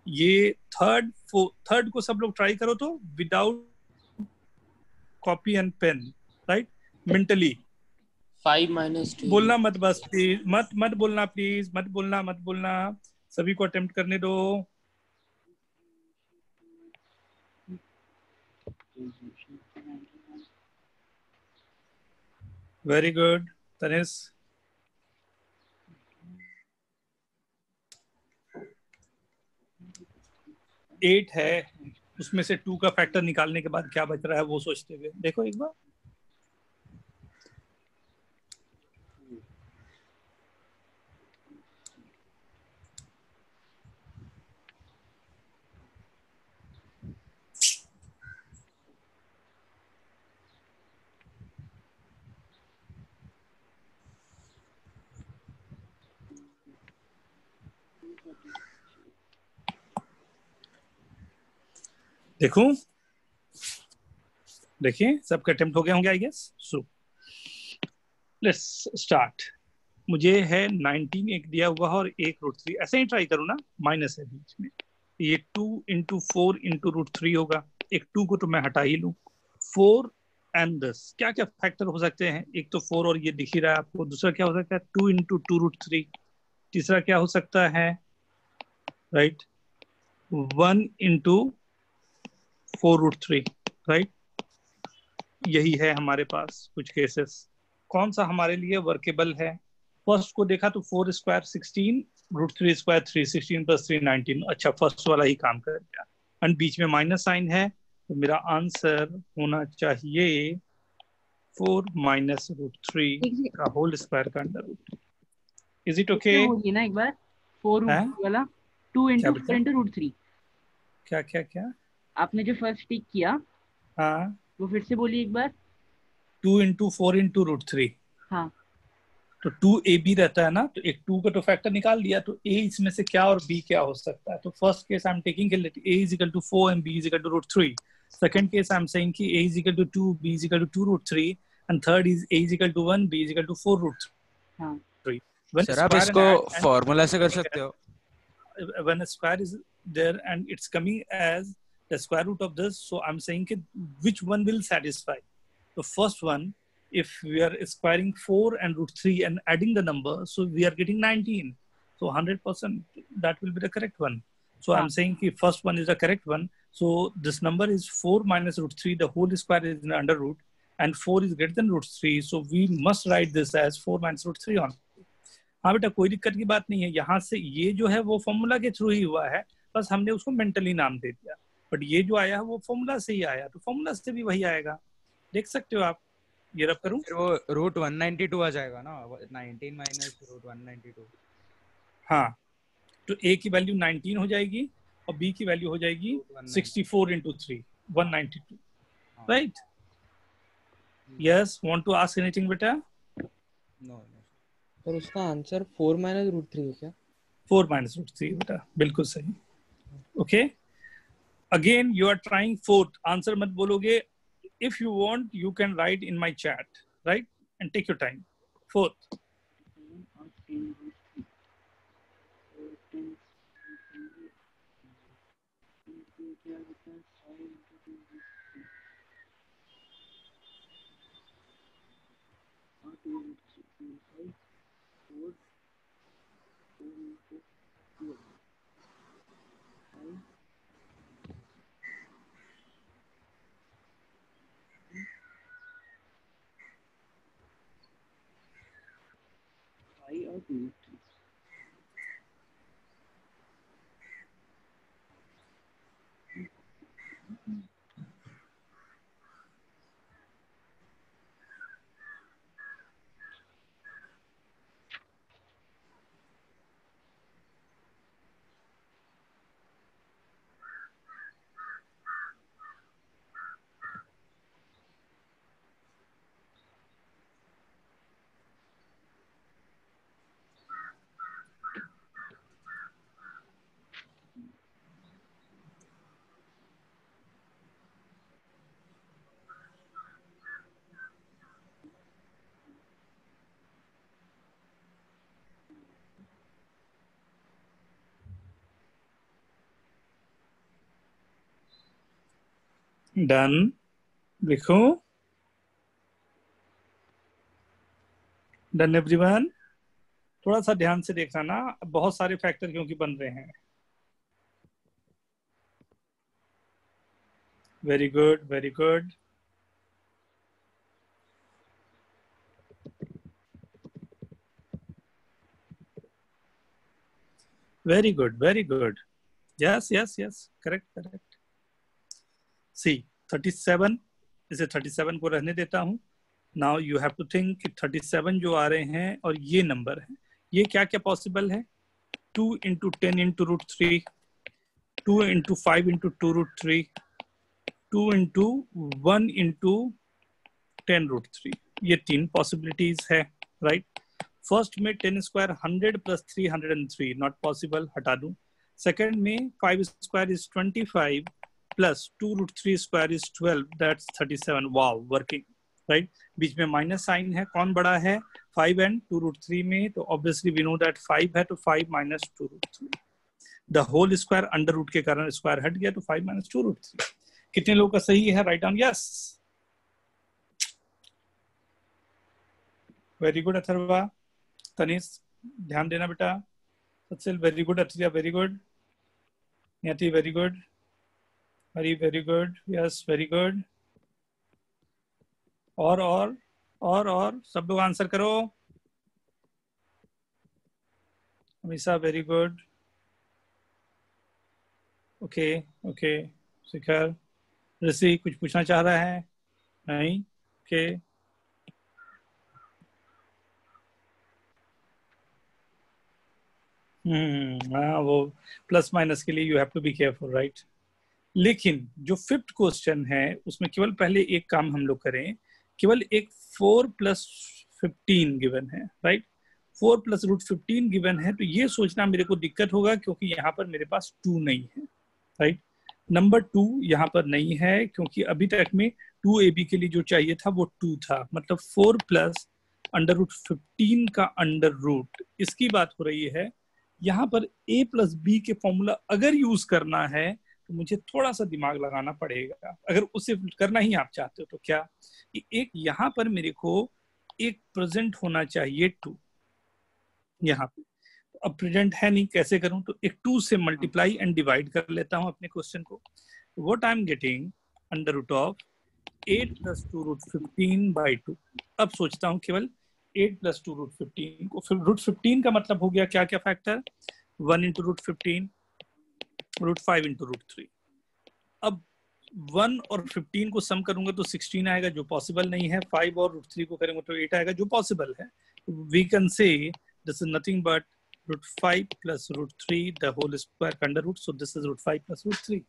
ये थर्ड को सब लोग ट्राई करो, तो without copy and pen, right, mentally 5 - 2 बोलना मत, बस प्लीज मत बोलना, प्लीज मत बोलना, सभी को अटेम्प्ट करने दो। Very good Tanish. एट है, उसमें से 2 का फैक्टर निकालने के बाद क्या बच रहा है वो सोचते हुए देखो एक बार। देखूं, देखिए सबके अटेम्प्ट हो गए होंगे I guess. So let's start. मुझे है 19 एक दिया हुआ और एक √3, ऐसे ही ट्राई करूँ ना, माइनस है बीच में, ये 2 × 4 × √3 होगा। एक 2 को तो मैं हटा ही लूँ। 4 एंड 10 क्या क्या फैक्टर हो सकते हैं? एक तो 4 और ये दिख ही रहा है आपको। दूसरा क्या हो सकता है? 2 × 2 √3। तीसरा क्या हो सकता है? Right, 1 × 4 √3, right. यही है हमारे पास कुछ केसेस। कौन सा हमारे लिए वर्केबल है? फर्स्ट को देखा तो 4 स्क्वायर 16, √3 स्क्वायर 3, 16 + 3 19। अच्छा, फर्स्ट वाला ही काम कर गया। एंड बीच में माइनस साइन है, तो मेरा आंसर होना चाहिए 4 - √3 का होल स्क्वायर का under root. Is it okay? बोलिए ना एक बार, 4 √3 वाला, 2 × 4 × √3। क्या क्या क्या आपने जो फर्स्ट टिक किया, हाँ, वो फिर से बोलिए एक बार। 2 × 4 × √3। हाँ, तो 2ab रहता है ना, तो एक 2 का तो फैक्टर निकाल लिया, तो a इसमें से क्या और b क्या हो सकता है? तो first case I am taking a = 4 and b = √3. Second case I am saying कि a = 2, b = 2 √3, and third is a = 1, b = 4 √3. Sir आप इसको फॉर्मूला से कर सकते हो। When a square is there and it's coming as the square root of this, so I'm saying which one will satisfy? The first one, if we are squaring 4 and √3 and adding the number, so we are getting 19. So 100% that will be the correct one. So I'm saying the first one is the correct one. So this number is 4 minus √3, the whole square is in the under root, and 4 is greater than √3. So we must write this as 4 minus √3 on. हाँ बेटा, कोई दिक्कत की बात नहीं है। यहाँ से ये जो है वो फॉर्मूला के थ्रू ही हुआ है, बस हमने उसको मेंटली नाम दे दिया। बट ये जो आया है वो फॉर्मूला से ही आया, तो फॉर्मूला से भी वही आएगा। देख सकते हो आप। ये रब करूं, फिर वो √192 आ जाएगा ना, 19 माइनस √192। हाँ, तो a की वैल्यू 19 हो जाएगी और b की वैल्यू हो जाएगी 64 × 3, 192, right? Yes, want to ask anything बेटा? नो। पर उसका आंसर 4 - √3 है क्या? 4 - √3 बेटा, बिल्कुल सही। Okay, again you are trying fourth. Answer मत बोलोगे। If you want, you can write in my chat, right? And take your time. Fourth. Done. लिखो डन एवरीवन। थोड़ा सा ध्यान से देखना ना, बहुत सारे फैक्टर क्योंकि बन रहे हैं। Very good very good. Very good very good. Yes yes yes, correct correct. See 37, इसे 37 को रहने देता हूं। Now you have to think कि 37 जो आ रहे हैं और ये नंबर है, ये क्या क्या पॉसिबल है? 2 into 10 into root 3, 2 into 5 into 2 root 3, 2 into 1 into 10 root 3। ये 3 पॉसिबिलिटीज है, राइट। फर्स्ट में 10 स्क्वायर 100 प्लस 303, नॉट पॉसिबल, हटा दूं। सेकंड में 5 square is 25 plus 2 root 3 square is 12, that's 37। Wow, working, right. बीच में माइनस साइन है, कौन बड़ा है? 5 एंड 2 रूट 3 में, तो ऑब्वियसली वी नो दैट 5 है, तो 5 minus 2 root 3। The whole square under root के कारण स्क्वायर हट गया, तो 5 माइनस 2 रूट 3। कितने लोगों का सही है? Right down yes. Very good Atharva. Tanish ध्यान देना बेटा। सत्सिल very good. Atharia very good. Niyati very good. Hari very good. Yes very good. और सब लोग आंसर करो। Amisha very good. Okay okay. Shikhar, Rishi कुछ पूछना चाह रहा है? नहीं? ओके। हाँ, वो प्लस माइनस के लिए you have to be careful, right. लेकिन जो 5th क्वेश्चन है उसमें केवल पहले एक काम हम लोग करें, केवल एक 4 प्लस 15 गिवन है, राइट। 4 प्लस रूट 15 गिवन है, तो ये सोचना मेरे को दिक्कत होगा क्योंकि यहाँ पर मेरे पास 2 नहीं है, राइट। नंबर 2 यहाँ पर नहीं है क्योंकि अभी तक में 2ab के लिए जो चाहिए था वो 2 था, मतलब 4 प्लस अंडर रूट 15 का अंडर रूट, इसकी बात हो रही है। यहाँ पर a प्लस बी के फॉर्मूला अगर यूज करना है तो मुझे थोड़ा सा दिमाग लगाना पड़ेगा, अगर उसे करना ही आप चाहते हो तो। क्या कि एक यहाँ पर मेरे को एक प्रेजेंट होना चाहिए 2 यहाँ पे, अब प्रेजेंट है नहीं, कैसे करूं? तो एक 2 से मल्टीप्लाई एंड डिवाइड कर लेता हूं अपने क्वेश्चन को। What I am getting under root of 8 plus 2 root 15 by 2। अब सोचता हूं केवल 8 प्लस 2 रूट 15 को, फिर रूट 15 का मतलब हो गया क्या क्या factor? 1 into root 15, root 5 into root 3। अब 1 और 15 को सम करूंगा तो 16 आएगा, जो पॉसिबल नहीं है। 5 और रूट 3 को करेंगे तो 8 आएगा, जो पॉसिबल है। We can say this is nothing but root 5 plus root 3 the whole square under root, so this is root 5 plus root 3,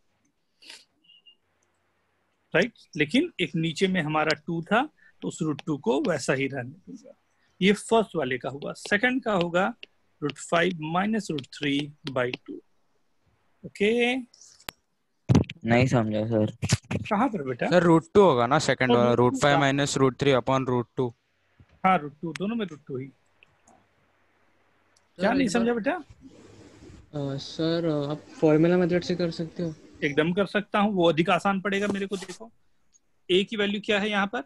right। लेकिन एक नीचे में हमारा 2 था तो उस रूट 2 को वैसा ही रहने दूंगा। ये फर्स्ट वाले का हुआ। सेकंड का होगा root 5 minus root 3 by 2। Okay, नहीं समझा सर। कहाँ पर बेटा? सर रूट 2 होगा ना सेकंड वाला, root 5 minus root 3 upon root 2। हाँ, रूट 2 दोनों में रूट 2 ही। क्या नहीं समझा बेटा? सर आप फॉर्मूला मेथड से कर सकते हो? एकदम कर सकता हूँ, वो अधिक आसान पड़ेगा मेरे को। देखो a की वैल्यू क्या है यहाँ पर?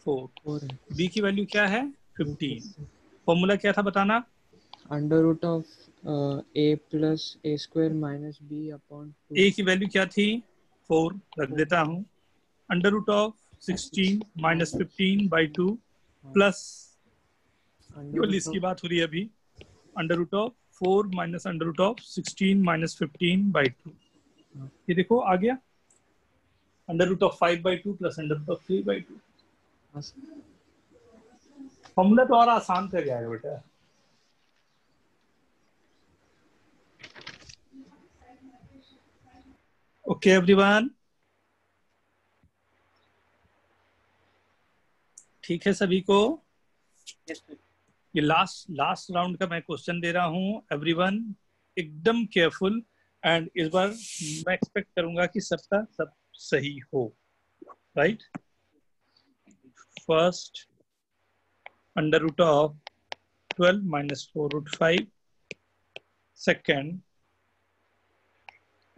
4। b की वैल्यू क्या है? 15। फॉर्मूला क्या था बताना? Under root of a plus a square minus b upon 2। a की वैल्यू क्या थी? 4 रख देता हूँ। Under root of 16 minus 15 by 2 plus, केवल इसकी बात हो रही है अभी, under root of 4 minus under root of 16 minus 15/2। ये देखो आ गया, under root of 5/2 plus under root of 3/2। Formula तो और आसान कर जाएगा बेटा। ओके एवरीवन, ठीक है सभी को? ये लास्ट राउंड का मैं क्वेश्चन दे रहा हूँ एवरीवन, एकदम केयरफुल। एंड इस बार मैं एक्सपेक्ट करूंगा कि सबका सब सही हो, right? First, under root of 12 minus 4√5। Second,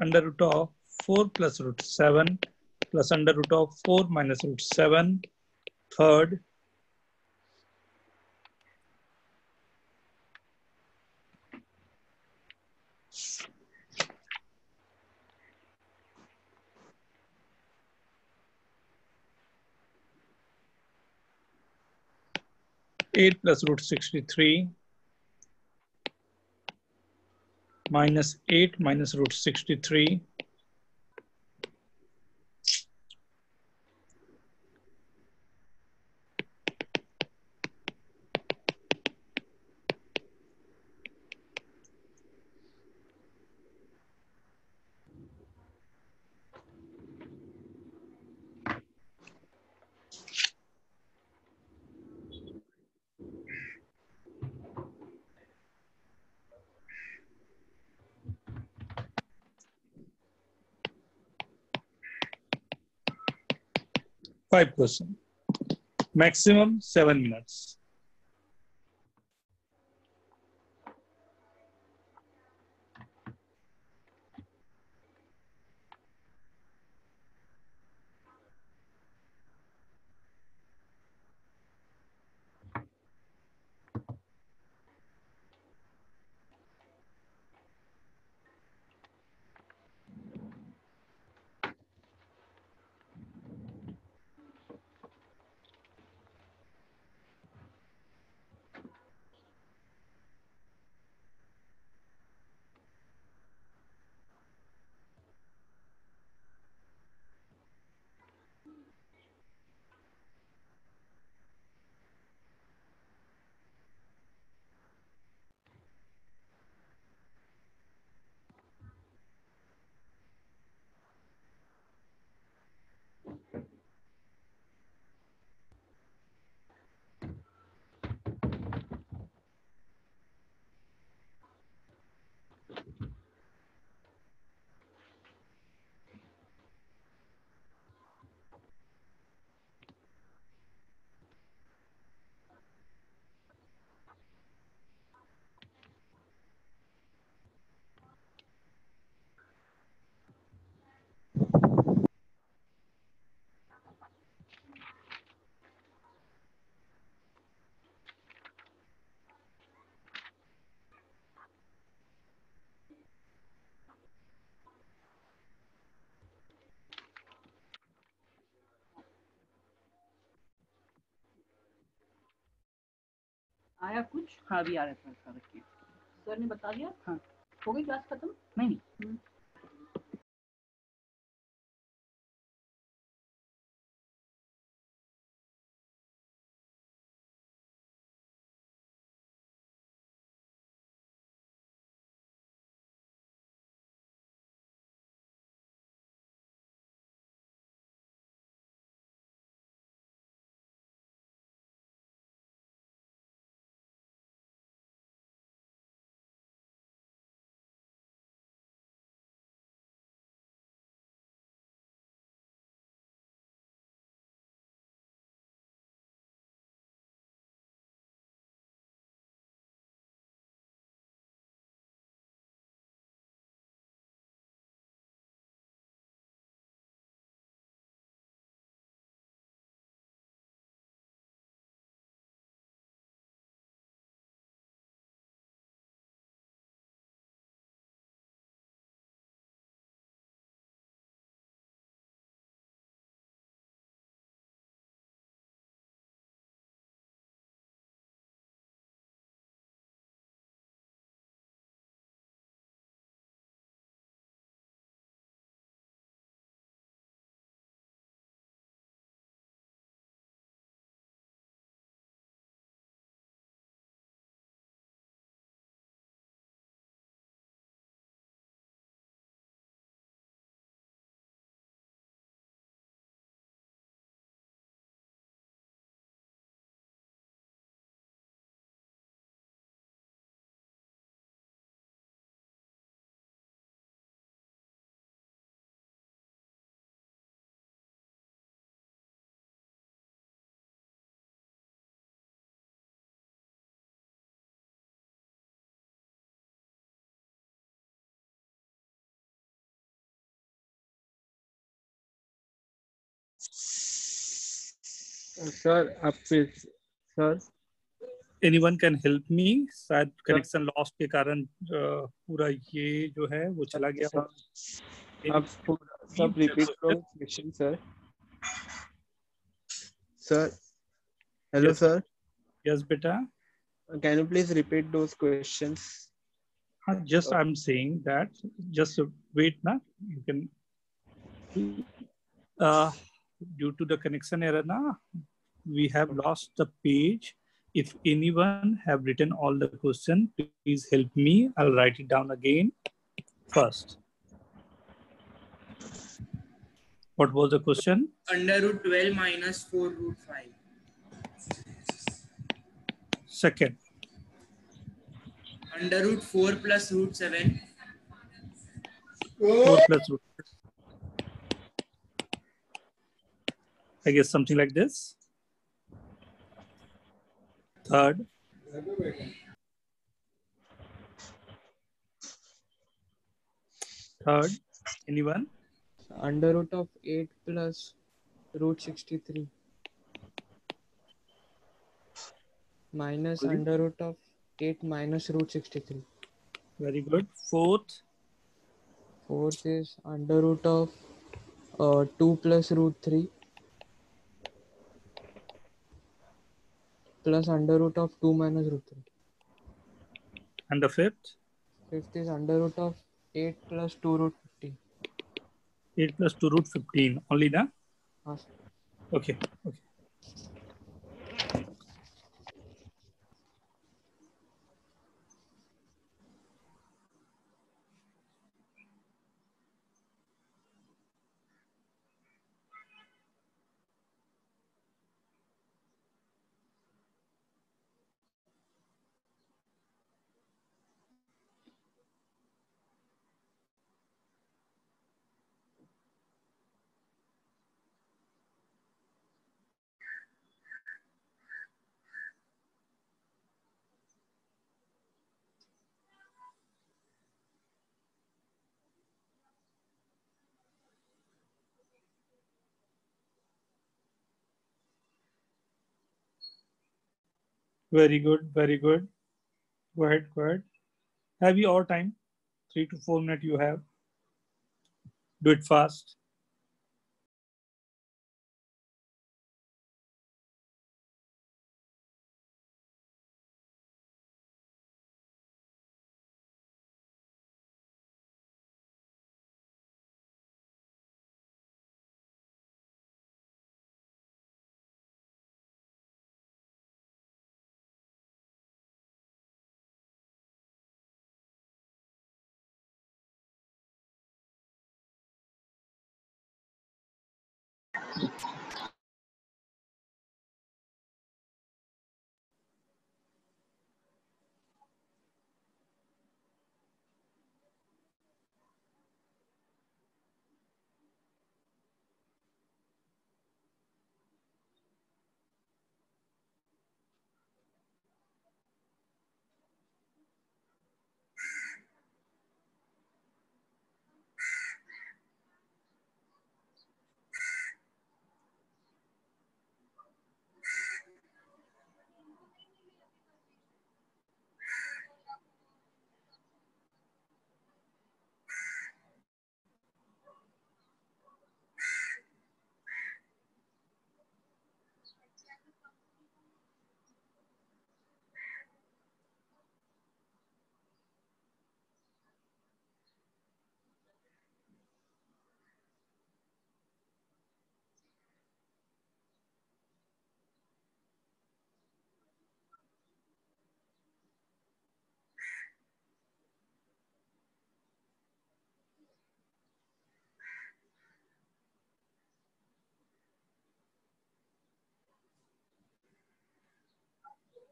under root of 4 plus √7 plus under root of 4 minus √7। Third, eight plus √63 minus 8 minus √63। Five question, maximum 7 minutes. आया कुछ? हाँ भी आ रहा था, रखिए। सर ने बता दिया? हाँ। हो गई क्लास खत्म? नहीं। सर आप फिर sir anyone can help me? शायद कनेक्शन लॉस के कारण पूरा ये जो है वो चला गया हो। आप सब रिपीट करो question sir. Sir hello sir. Yes बेटा। Can you please repeat those questions? Just I'm saying that just wait na, you can due to the connection error na, we have lost the page. If anyone have written all the question, please help me. I'll write it down again. First, what was the question? Under root 12 minus 4 root 5. Second, Under root 4 plus root 7. 4 plus root, I guess something like this. Third, anyone? Under root of 8 plus root 63 minus under root of 8 minus root 63. Very good. Fourth, is under root of 2 plus root 3 plus under root of 2 minus root 3. and the fifth? Fifth is under root of 8 plus 2 root 15. 8 plus 2 root 15 only na? Yes. Okay. Very good. Go ahead. Have you all time? 3 to 4 minutes you have. Do it fast.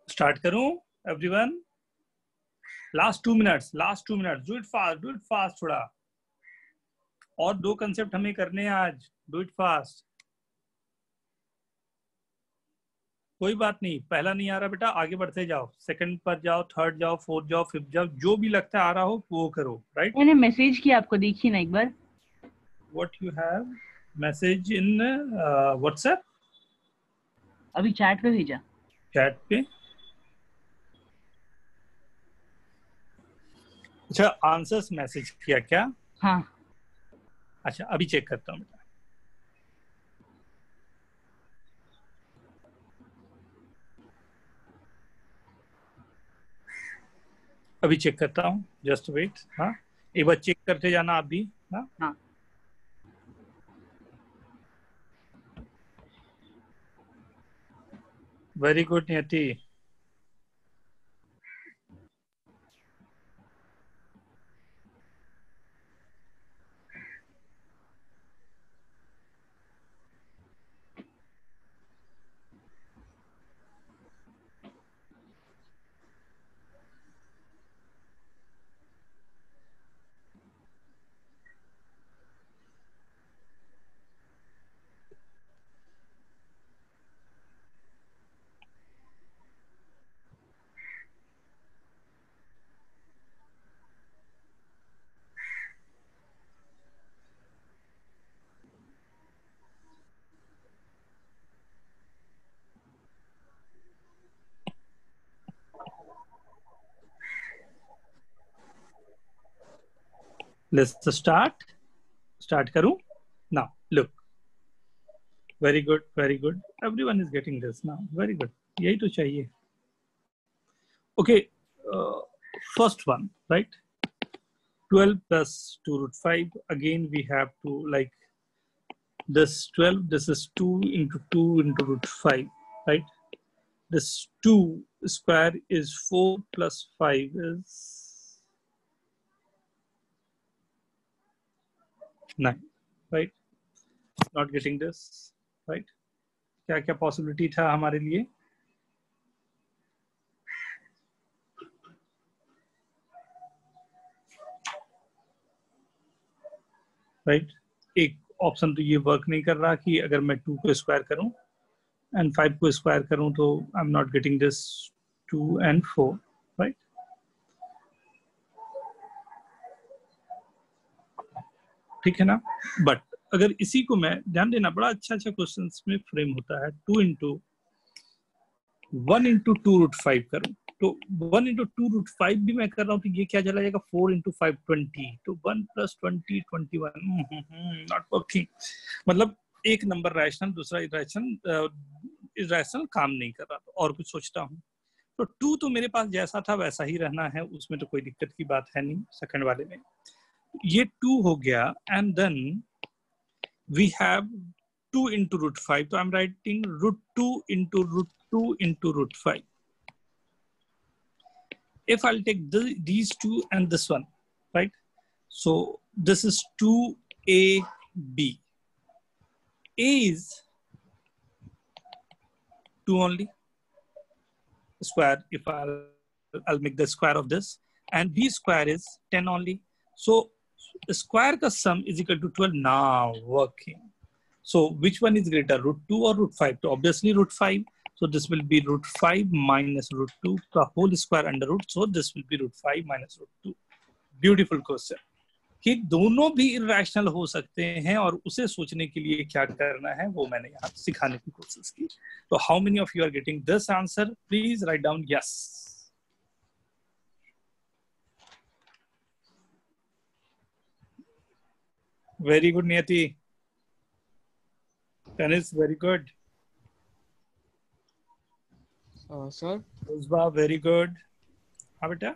Start करूं everyone? Last 2 minutes. Do it fast थोड़ा. और 2 कंसेप्ट हमें करने हैं आज. Do it fast. कोई बात नहीं, पहला नहीं आ रहा बेटा, आगे बढ़ते जाओ. सेकंड पर जाओ, थर्ड जाओ, फोर्थ जाओ, फिफ्थ जाओ, जो भी लगता है आ रहा हो वो करो. राइट? मैंने मैसेज किया आपको, देखिए ना एक बार. What you have message in WhatsApp, अभी चैट पे भेजा। चैट पे। अच्छा, आंसर्स मैसेज किया क्या? हाँ। अच्छा, अभी चेक करता हूँ बेटा। अभी चेक करता हूँ, जस्ट वेट। हाँ, एक बार चेक करते जाना आप भी। हाँ हाँ। वेरी गुड नियति। Let's start करूं now. Look, very good, very good. Everyone is getting this now. Very good. यही तो चाहिए. Okay, first one, right? 12 plus 2 root 5. Again, we have to like this 12. This is 2 into 2 into root 5, right? This 2 square is 4 plus 5 is 9, right? Not getting this, right? क्या क्या possibility था हमारे लिए? राइट, एक ऑप्शन तो ये वर्क नहीं कर रहा कि अगर मैं 2 को स्क्वायर करूं एंड 5 को स्क्वायर करूं तो I am not getting this 2 and 4, right? ठीक है ना? बट अगर इसी को मैं ध्यान देना, बड़ा अच्छा क्वेश्चंस में फ्रेम होता है। 2 into 1 into 2 root 5 करूं तो 1 into 2 root 5 भी मैं कर रहा हूं तो ये क्या चला जाएगा? 4 into 5 20, तो 1 plus 20 21, नॉट वर्किंग। मतलब एक नंबर रैशनल, दूसरा इरेशनल काम नहीं कर रहा, तो और कुछ सोचता हूं। तो 2 तो मेरे पास जैसा था वैसा ही रहना है, उसमें तो कोई दिक्कत की बात है नहीं। सेकंड वाले में ये 2 हो गया and then we have 2 into root 5, तो I am writing root 2 into root 2 into root 5. If I'll take these two and this one, right? So this is 2ab. A is 2 only square. If I'll make the square of this, and b square is 10 only. So the square ka sum is equal to 12. Now working. So which one is greater, root 2 or root 5? So obviously root 5. So this will be root 5 minus root 2 का whole square under root. So this will be root 5 minus root 2. Beautiful question. कि दोनों भी irrational हो सकते हैं और उसे सोचने के लिए क्या करना है वो मैंने यहाँ सिखाने की कोशिश की। तो how many of you are getting this answer? Please write down yes. Very good, Niyati. Tennis, very good. Sir very good. हाँ बेटा,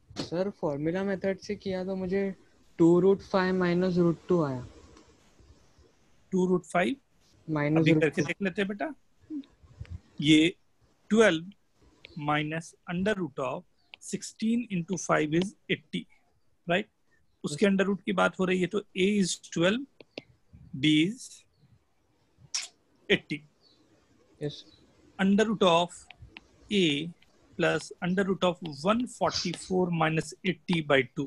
सर फॉर्मूला मेथड से किया तो मुझे 2 root 5 minus root 2 आया। 2 root 5 माइनस अभी करके देख लेते हैं बेटा। ये 12 minus under root of 16 into 5 is 80, right? उसके अंडर रूट की बात हो रही है, तो a is 12, b is 80. Yes. Under root of a plus under root of 144 minus 80 by 2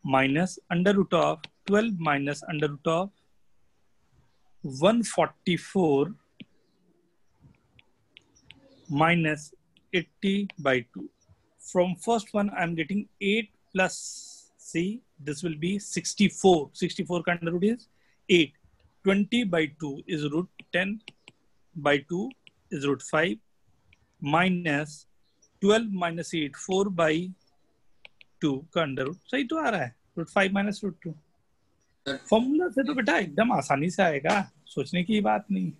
minus under root of 12 minus under root of 144 minus 80 by 2. From first one I am getting 8 plus c, this will be 64. 64 का under root is 8. 20/2 is √10 by 2 is √5 minus 12 minus 8 4/2 का अंडर रूट। सही तो आ रहा है, √5 minus √2। फॉर्मूला से तो बेटा एकदम आसानी से आएगा, सोचने की बात नहीं।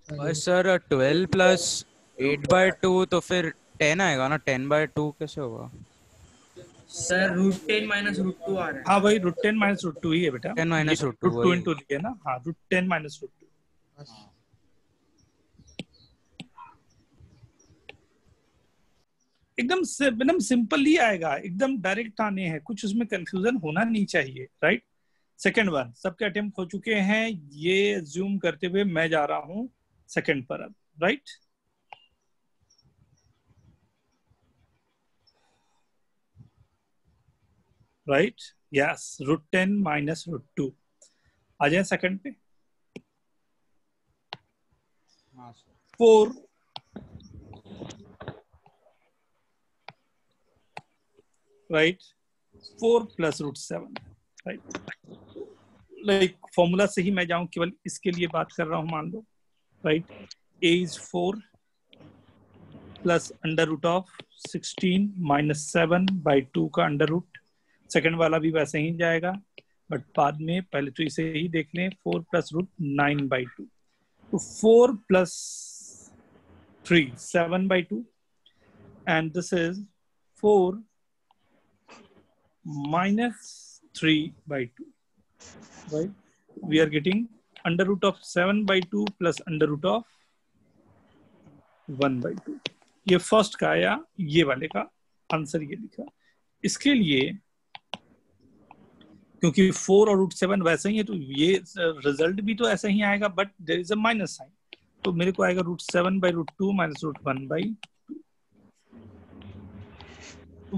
बस सर 12 प्लस 8/2 तो फिर 10 आएगा ना, 10/2 कैसे होगा सर? √10 minus √2 आ रहा है। हाँ भाई √10 minus √2 ही है बेटा, 10 minus √2 √2 into लिया ना। हाँ √10 minus √2। एकदम सिंपल ही आएगा, एकदम डायरेक्ट आने हैं, कुछ उसमें कंफ्यूजन होना नहीं चाहिए, राइट। सेकंड वन सबके अटेम्प्ट हो चुके हैं, ये जूम करते हुए मैं जा रहा हूं सेकंड पर अब, राइट। Right, yes, √10 minus √2। आ जाए सेकंड पे। 4 right, 4 plus √7, right. Like formula से ही मैं जाऊं, केवल इसके लिए बात कर रहा हूं, मान लो, right. a is 4 plus √16 minus 7/2 का अंडर रूट। सेकेंड वाला भी वैसे ही जाएगा, बट बाद में पहले तो इसे ही देख लें। 4 plus √9/2, तो 4 plus 3 7/2, and this is 4 minus 3/2, right? We are getting under root of 7/2 plus under root of 1/2। ये फर्स्ट का आया, ये वाले का आंसर ये लिखा। इसके लिए क्योंकि 4 और √7 वैसे ही है, तो ये रिजल्ट भी तो ऐसा ही आएगा, but there is a minus sign, तो मेरे को आएगा √7/√2 minus √1/2।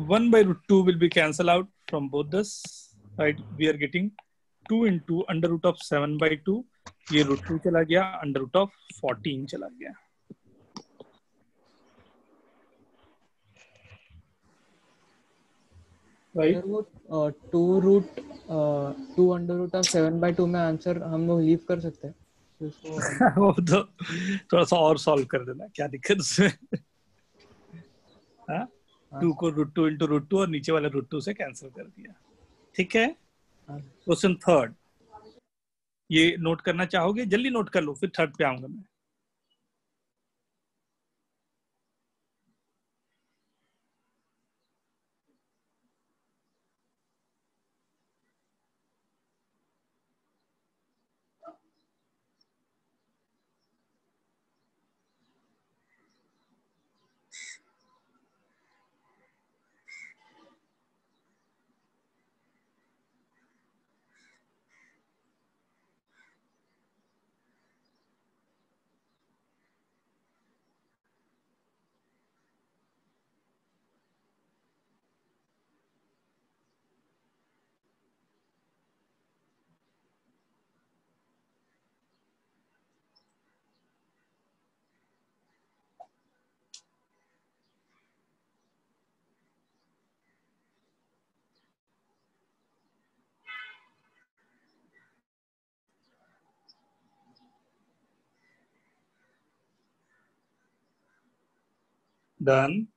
1/√2 will be cancel out from both this, right? We are getting 2 into under root of 7/2, ये √2 चला गया, under root of 14 चला गया। Right? वो 2 under root of 7/2 में आंसर हम लोग लीव कर सकते हैं वो तो थोड़ा सा और सॉल्व कर देना, क्या दिक्कत उसमें। हाँ, 2 को √2 into √2 और नीचे वाले √2 से कैंसिल कर दिया, ठीक है। क्वेश्चन थर्ड, ये नोट करना चाहोगे? जल्दी नोट कर लो, फिर थर्ड पे आऊंगा मैं। Done.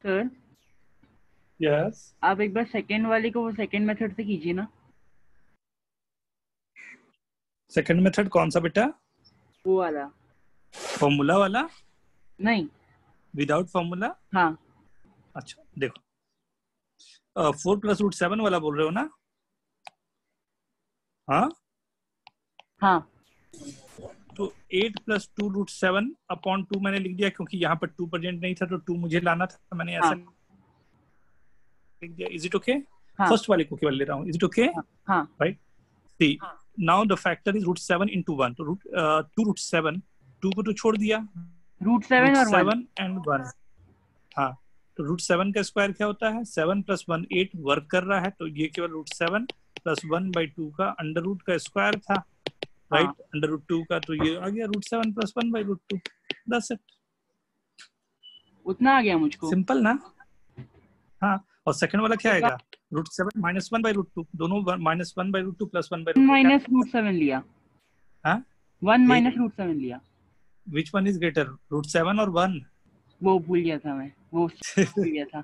सर यस, आप एक बार सेकंड वाले को वो सेकंड मेथड से कीजिए ना। सेकंड मेथड कौन सा बेटा? वो वाला फॉर्मूला वाला? नहीं, विदाउट फॉर्मूला। हाँ अच्छा देखो, 4 plus √7 वाला बोल रहे हो ना? हाँ हाँ, तो 8 plus 2 √7/2 मैंने लिख दिया, क्योंकि यहाँ पर 2 प्रेजेंट नहीं था, तो 2 मुझे लाना था, मैंने ऐसा हाँ। लिख दिया. Is it okay? हाँ. First वाले को केवल ले रहा हूँ. Is it okay? हाँ. Right? See, now the factor is root 7 into 1. तो two root 7, 2 को तो छोड़ दिया. रूट 7 और 1. 7 and 1. हाँ, तो रूट 7 का स्क्वायर क्या होता है? 7 + 1 8 वर्क कर रहा है, तो ये केवल रूट 7 + 1/2 का अंडर रूट का स्क्वायर था, राइट? अंडर रूट 2 का, तो ये आ गया रूट 7 + 1/2. That's it. उतना आ गया मुझको. सिंपल ना? हाँ. और सेकंड वाला क्या आएगा? रूट 7 - 1/2. दोनों -1/2 + 1/2. माइनस रूट 7 लिया. हाँ, 1 माइनस रूट 7 लिया. Which one is greater, root 7 और 1? वो भूल गया था मैं, वो भूल गया था.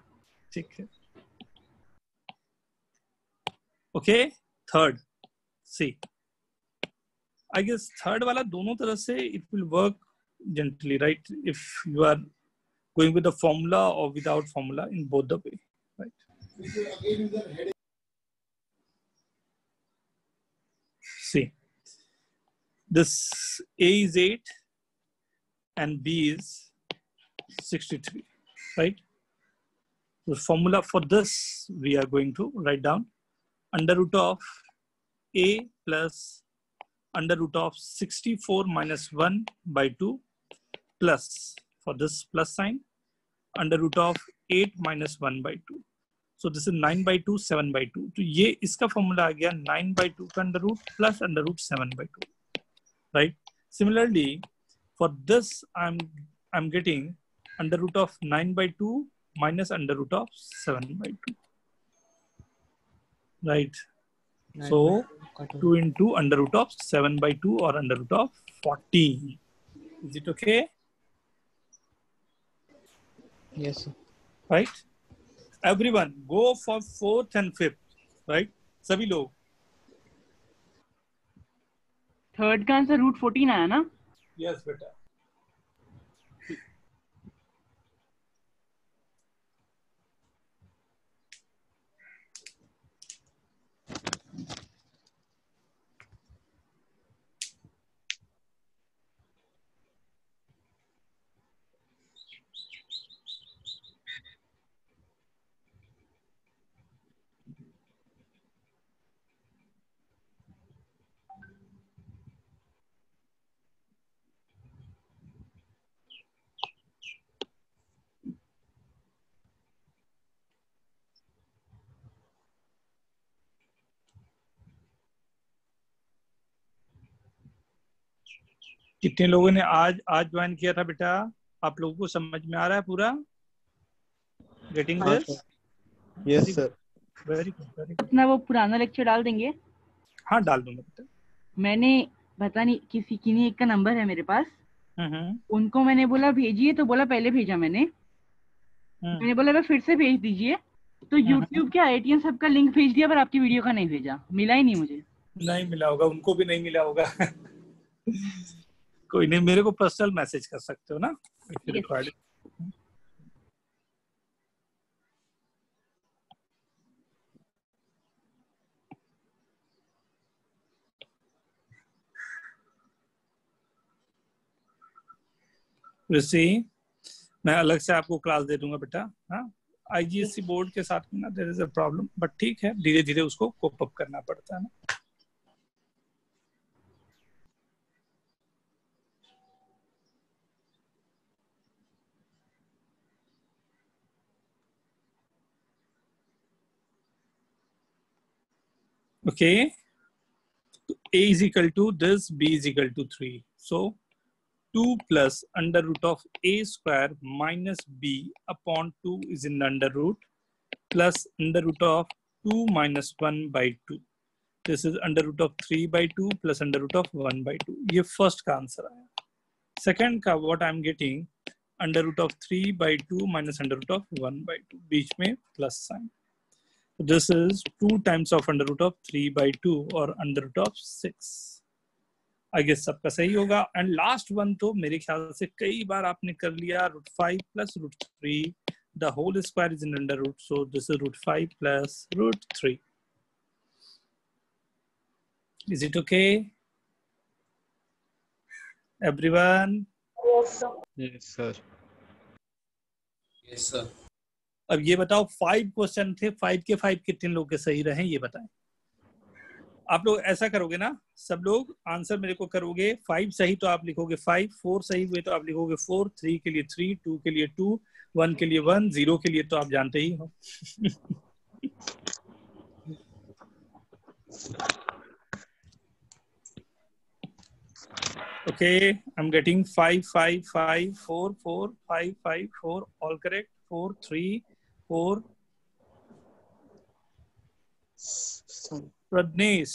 ठीक है. Okay, third. See, I guess third वाला दोनों तरह से it will work gently, right? If you are going with the formula or without formula, in both the way, right? See, this A is 8 and B is 63, right? The formula for this we are going to write down under root of A plus under root of 64 minus 1/2 plus, for this plus sign, under root of 8 minus 1/2. So this is 9/2 7/2. तो ये इसका फॉर्मूला आ गया 9/2 का under root plus under root 7/2, right? Similarly, for this I'm getting under root of 9/2 minus under root of 7/2, right? So 2 into under root of 7/2 or under root of 40. Is it okay? Yes, sir. Right? Everyone go for 4th and 5th, right? सभी लोग. थर्ड का आंसर रूट 14 आया ना? Yes, बेटा. कितने लोगों ने आज ज्वाइन किया था बेटा? आप लोगों को समझ में आ रहा है पूरा? Getting this? Yes sir. Very good, very good. अपना वो पुराना लेक्चर डाल देंगे? हाँ, डाल दूंगा बेटा. मैंने पता नहीं किन्हीं एक का नंबर है मेरे पास. उनको मैंने बोला भेजिए, तो बोला पहले भेजा मैंने. मैंने बोला मैं फिर से भेज दीजिए, तो YouTube के IITian सब का लिंक भेज दिया, पर आपकी वीडियो का नहीं भेजा. मिला ही नहीं मुझे. नहीं मिला होगा, उनको भी नहीं मिला होगा. कोई नहीं, मेरे को पर्सनल मैसेज कर सकते हो ना, रिक्वायर्ड. वैसे मैं अलग से आपको क्लास दे दूंगा बेटा. हाँ, IGSC बोर्ड के साथ में ना there is a problem, but ठीक है, धीरे धीरे उसको कोप अप करना पड़ता है ना. Okay, A is equal to this, B is equal to 3. So 2 plus under root of A square minus B upon 2 is in the under root, plus under root of 2 minus 1/2. This is under root of 3/2 plus under root of 1/2. ये first का आंसर आया. Second का what I'm getting, under root of 3/2 minus under root of 1/2. बीच में plus sign. This is 2 times of under root of 3/2 or under root of 6. I guess सबका सही होगा. And last one तो मेरे ख्याल से कई बार आपने कर लिया, √5 plus √3. The whole square is in under root, so this is √5 plus √3. Is it okay, everyone? Yes, sir. Yes, sir. Yes, sir. अब ये बताओ 5 क्वेश्चन थे, 5 के 5 कितने लोग के सही रहे ये बताएं। आप लोग ऐसा करोगे ना, सब लोग आंसर मेरे को करोगे, 5 सही तो आप लिखोगे 5, 4 सही हुए तो आप लिखोगे 4, 3 के लिए 3, 2 के लिए 2, 1 के लिए 1, 0 के लिए तो आप जानते ही हो। Okay, I'm getting 5, 5, 5, 4, 4, 5, 5, 4, all correct. 4, 3, 4. Pradnesh.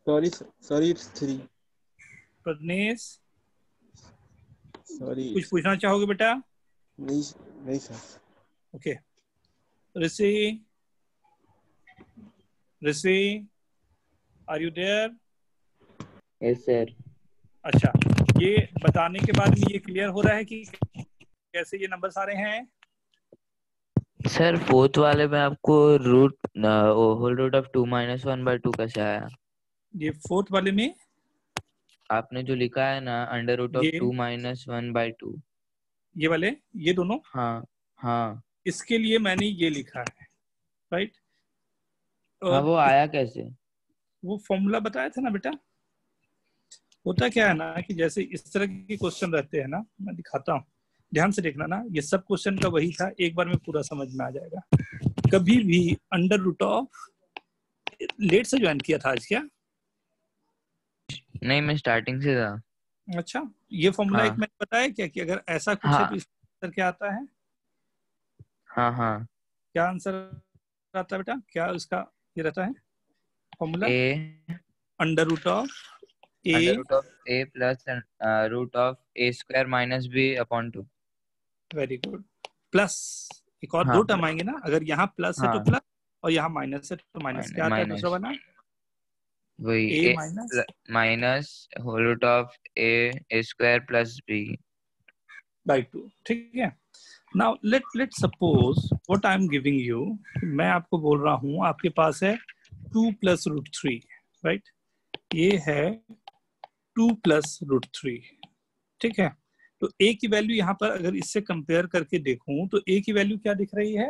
Sorry, it's 3. Pradnesh. Sorry. कुछ पूछना चाहोगे बेटा? नहीं sir. Okay. Rishi, are you there? Yes sir. अच्छा, ये बताने के बाद में ये क्लियर हो रहा है कि कैसे ये नंबर्स आ रहे हैं? सर फोर्थ वाले में आपको रूट होल रूट ऑफ 2 - 1/2 कैसे आया? ये फोर्थ वाले में आपने जो लिखा है ना अंडर रूट ऑफ ये 2 - 1/2. ये वाले, ये दोनों, हाँ हाँ इसके लिए मैंने ये लिखा है, राइट? हाँ. वो आया कैसे? वो फॉर्मूला बताया था ना बेटा। होता क्या है ना कि जैसे इस तरह के क्वेश्चन रहते हैं ना, मैं दिखाता हूँ, ध्यान से देखना ना, ये सब क्वेश्चन का वही था, एक बार में पूरा समझ में आ जाएगा। कभी भी अंडर रूट ऑफ, लेट से ज्वाइन किया था आज क्या? नहीं, मैं स्टार्टिंग से था. अच्छा, ये फॉर्मूला हाँ एक मैंने बताया क्या कि अगर ऐसा कुछ है तो इसका आंसर क्या आता है? हाँ हाँ. क्या आंसर आता है बेटा? क्या उसका ये रहता है formula? A under root of a plus root of a square minus b upon 2. Very good. Plus एक और हाँ. दो टर्म आएंगे ना, अगर यहाँ प्लस है तो हाँ प्लस और यहाँ माइनस है तो माइनस। क्या आता है दूसरा वाला? वही a a minus whole root of a square plus b by 2। ठीक है। Now let suppose what I am giving you, मैं आपको बोल रहा हूँ आपके पास है 2 + √3, राइट? ये है 2 + √3, ठीक है? तो a की वैल्यू यहाँ पर अगर इससे कंपेयर करके देखूं तो a की वैल्यू क्या दिख रही है?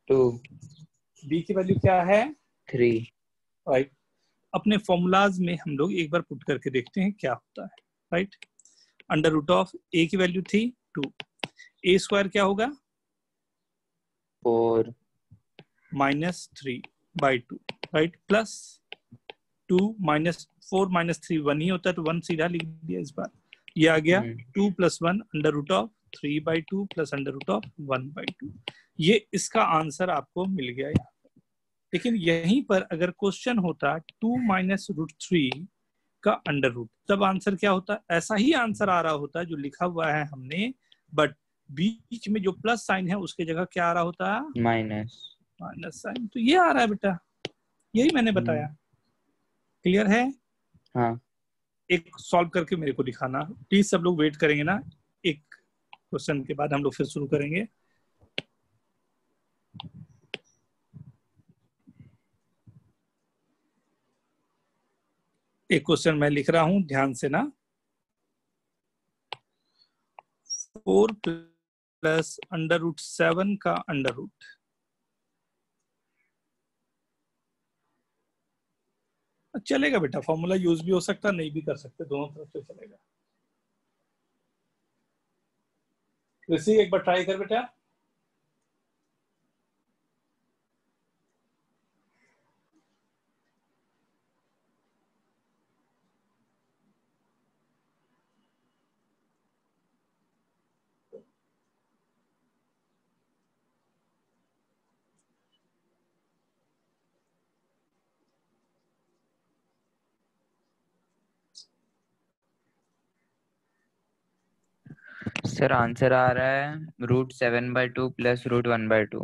2, b की वैल्यू क्या है? 3. राइट। अपने फॉर्मूलाज में हम लोग एक बार पुट करके देखते हैं क्या होता है, right? Under root of a की वैल्यू थी 2, a स्क्वायर क्या होगा? 4 -3/2, राइट? प्लस 2 - 4 - 3 1 ही होता है तो 1 सीधा लिख दिया इस बार। ये आ गया 2 + 1 under root of 3/2 plus under root of 1/2। ये इसका आंसर आपको मिल गया यहाँ। लेकिन यहीं पर अगर क्वेश्चन होता 2 - √3 का अंडर रूट, तब आंसर क्या होता? ऐसा ही आंसर आ रहा होता जो लिखा हुआ है हमने, बट बीच में जो प्लस साइन है उसके जगह क्या आ रहा होता? Minus sign. तो ये आ रहा है बेटा, यही मैंने बताया। क्लियर है? हाँ। एक सॉल्व करके मेरे को दिखाना प्लीज। सब लोग वेट करेंगे ना, एक क्वेश्चन के बाद हम लोग फिर शुरू करेंगे। एक क्वेश्चन मैं लिख रहा हूं, ध्यान से ना। 4 + √7 का अंडर रूट। चलेगा बेटा, फॉर्मूला यूज भी हो सकता, नहीं भी कर सकते, दोनों तरफ से चलेगा। ऋषि एक बार ट्राई कर बेटा। सर आंसर आ रहा है √7/2 + √1/2।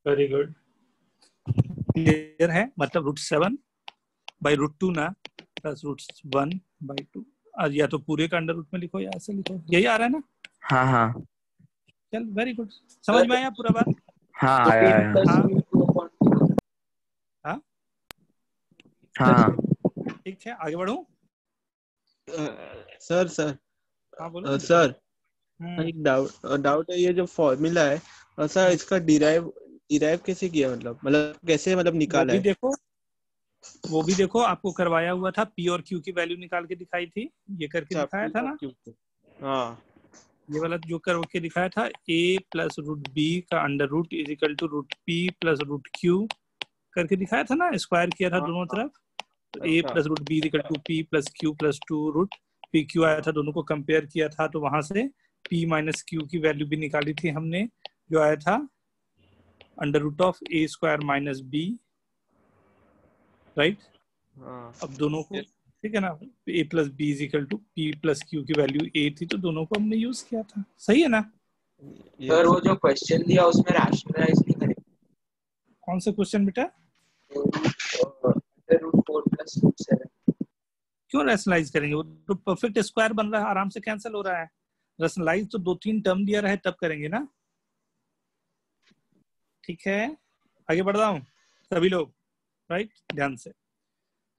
वेरी गुड, क्लियर है? मतलब √7/√2 ना, प्लस √1/2। आज या तो पूरे का अंडर रूट में लिखो या ऐसे लिखो, यही आ रहा है ना? हाँ हाँ। चल वेरी गुड, समझ में आया पूरा बात? हाँ आया आया। हाँ हाँ ठीक है, आगे बढ़ो। सर हाँ बोलो सर एक डाउट है, ये जो फॉर्मूला है सर इसका डिराइव डिराइव कैसे किया, मतलब कैसे वो निकाला भी है? देखो, वो भी देखो, आपको करवाया हुआ था, पी और क्यू की वैल्यू निकाल के दिखाई थी, ये करके अच्छा, दिखाया P था और ना, Q को। हाँ ये वाला जो करके दिखाया था, a प्लस रूट बी का under root is equal to root P plus root Q करके दिखाया था ना, स्क्वायर किया था हाँ दोनों हाँ। तरफ, तो a अच्छा plus root B is equal to P plus Q plus two root P Q आया था, दोनों को कंपेयर किया था, तो वहां से p माइनस क्यू की वैल्यू भी निकाली थी हमने, जो आया था under root of a square minus B, right. हाँ। अब दोनों को, ठीक है ना, a plus B is equal to P plus Q की वैल्यू a थी, तो दोनों को हमने यूज किया था, सही है ना। सर वो जो क्वेश्चन दिया उसमें रैशनलाइज नहीं करेंगे? कौन सा क्वेश्चन बेटा? Root 4 plus root 7। क्यों रैशनलाइज करेंगे, वो तो परफेक्ट स्क्वायर बन रहा है, आराम से कैंसिल हो रहा है। रैशनलाइज तो 2-3 टर्म दिया रहा है तब करेंगे ना, ठीक है। आगे बढ़ रहा हूँ सभी लोग, राइट, ध्यान से।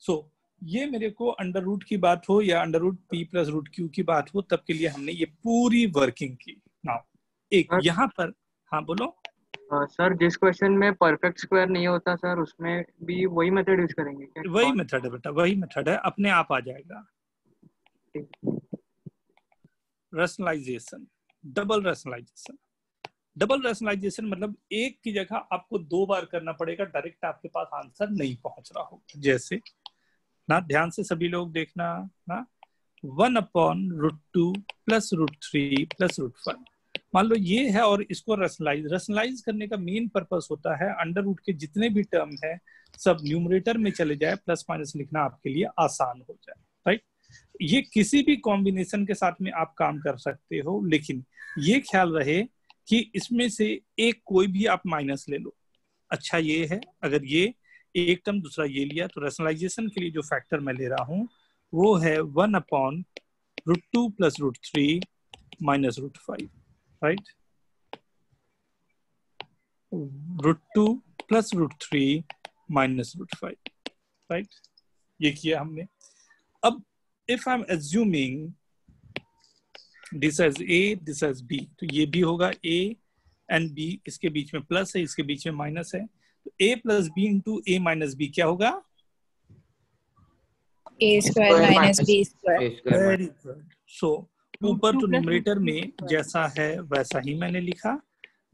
सो ये मेरे को अंडर रूट की बात हो या under root P plus root Q की बात हो, तब के लिए हमने ये पूरी वर्किंग की। नाउ एक सर यहाँ पर, हाँ बोलो। सर जिस क्वेश्चन में परफेक्ट स्क्वायर नहीं होता सर उसमें भी वही मेथड यूज करेंगे क्या? वही मेथड है बेटा, वही मेथड है, अपने आप आ जाएगा। Rationalisation, double rationalisation. Double rationalisation मतलब एक की जगह आपको 2 बार करना पड़ेगा, डायरेक्ट आपके पास आंसर नहीं पहुंच रहा होगा। जैसे ना, ध्यान से सभी लोग देखना ना, 1/√2 प्लस √3 प्लस √5, मान लो ये है, और इसको रैशनलाइज करने का मेन पर्पस होता है अंडर रूट के जितने भी टर्म है सब न्यूमरेटर में चले जाए, प्लस माइनस लिखना आपके लिए आसान हो जाए, राइट। ये किसी भी कॉम्बिनेशन के साथ में आप काम कर सकते हो, लेकिन ये ख्याल रहे कि इसमें से एक कोई भी आप माइनस ले लो। अच्छा ये है, अगर ये एक टर्म दूसरा ये लिया, तो रैशनलाइजेशन के लिए जो फैक्टर मैं ले रहा हूँ वो है 1/√2 प्लस √3 माइनस √5, राइट। √2 प्लस √3 माइनस √5, राइट, ये किया हमने। अब if I am assuming this as a, this as b, तो ये भी होगा a एंड b, इसके बीच में प्लस है, इसके बीच में माइनस है, तो a plus B into a minus B क्या होगा? a square minus b square. Very good. So ऊपर √2 तो प्लस न्यूमरेटर √3 में जैसा है वैसा ही मैंने लिखा,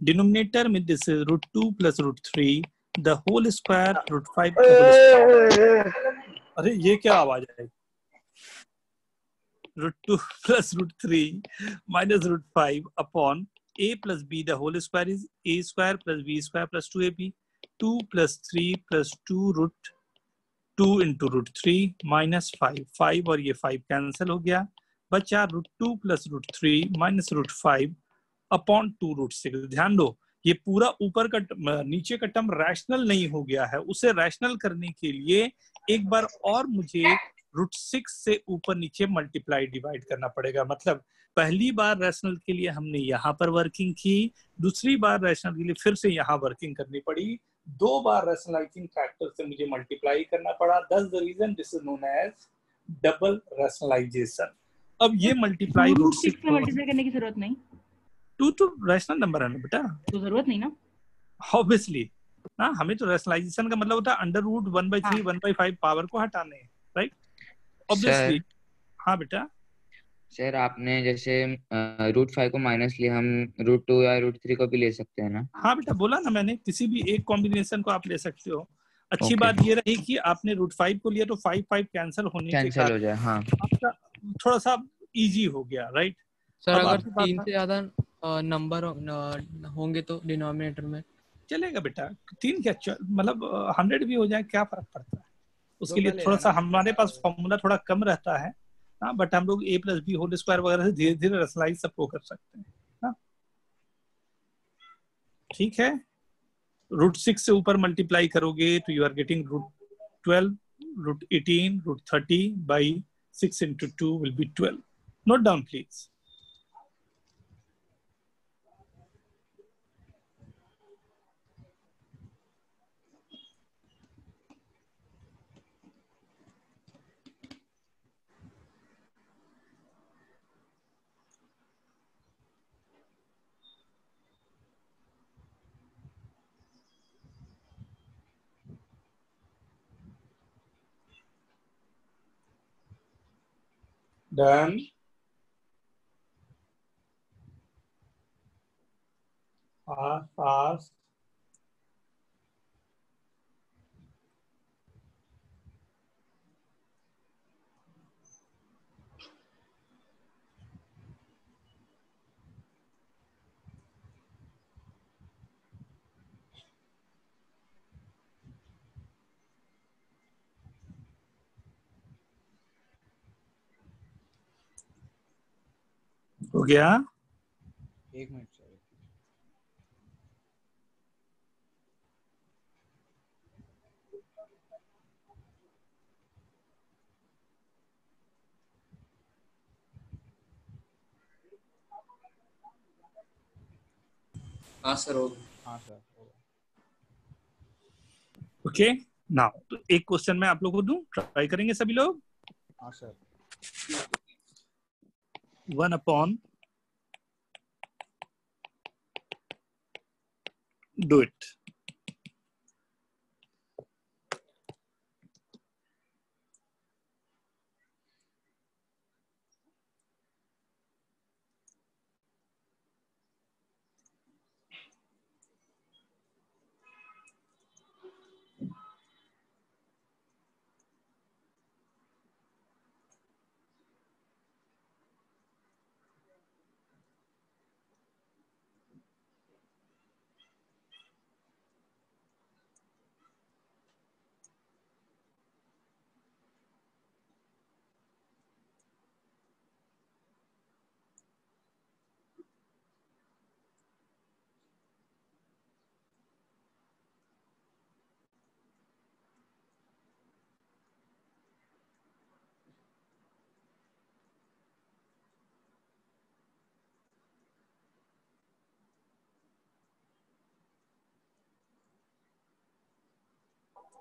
डिनोमिनेटर में this is √2 plus √3 the whole square √5 का होल स्क्वायर। अरे ये क्या आवाज है? √2 plus √3 minus √5 upon a plus b, the whole square is a square plus b square plus 2ab, 2 plus 3 plus 2 root 2 into √3 minus 5 और ये 5 कैंसिल हो गया, बचा √2 plus √3 minus √5 अपॉन 2 √6। ध्यान दो, ये पूरा ऊपर का नीचे का टर्म रैशनल नहीं हो गया है, उसे रैशनल करने के लिए एक बार और मुझे √6 से ऊपर नीचे मल्टीप्लाई डिवाइड करना पड़ेगा। मतलब पहली बार रैशनल के लिए हमने यहाँ पर वर्किंग की, दूसरी बार रैशनल के लिए फिर से यहाँ वर्किंग करनी पड़ी, 2 बार रैशनलाइजिंग फैक्टर से मुझे मल्टीप्लाई करना पड़ा। That's the reason this is known as double rationalisation. अब ये मल्टीप्लाई √6 √6 से मल्टीप्लाई करने की जरूरत नहीं, 2 तो रैशनल नंबर है ना बेटा, तो जरूरत नहीं ना। ऑब्वियसली ना, हमें तो रैशनलाइजेशन का मतलब होता है √1/3 1/5 पावर को हटाने, राइट, ऑब्वियसली। सर हाँ बेटा, सर आपने जैसे √5 को माइनस लिया, हम √2 या √3 को भी ले सकते हैं ना? हाँ बेटा, बोला ना मैंने, किसी भी एक कॉम्बिनेशन को आप ले सकते हो। अच्छी ओके, बात ये रही कि आपने √5 को लिया तो 5 कैंसिल होने के कैंसिल हो कारण जाए, हाँ। आपका थोड़ा सा इजी हो गया, राइट। सर अब अगर आपके पास 3 से ज्यादा नंबर होंगे तो डिनोमिनेटर में चलेगा बेटा, 3 क्या मतलब 100 भी हो जाए, क्या फर्क पड़ता है, उसके लिए दोनों ले थोड़ा सा लेना। हमारे पास फॉर्मूला थोड़ा कम रहता है, हाँ, बट हम लोग a plus B whole square वगैरह से धीरे धीरे रैशनलाइज सबको कर सकते हैं, हाँ, ठीक है। √6 से ऊपर मल्टीप्लाई करोगे तो you are getting √12, √18, √30 by 6 into 2 will be 12. Note down please. Done. Fast. हो गया? एक मिनट सर। हाँ सर हो हाँ सर। ओके नाउ तो एक क्वेश्चन मैं आप लोगों को दूं, ट्राई करेंगे सभी लोग? हाँ sir. 1 upon do it.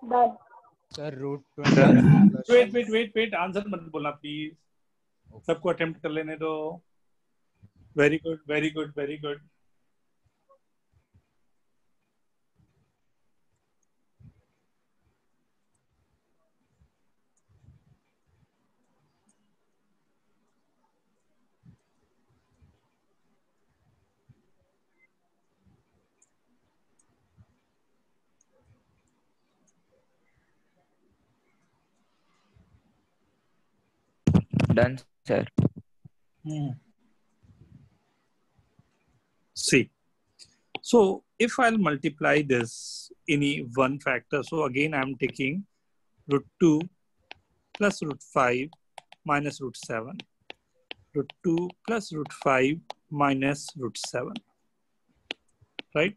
Done. Sir wait answer मत बोलना प्लीज, सबको अटेम्प्ट कर लेने दो। Very good very good very good. Done, sir. See, so if I'll multiply this any one factor, so again I'm taking root 2 plus root 5 minus root 7. Root 2 plus root 5 minus root 7. Right?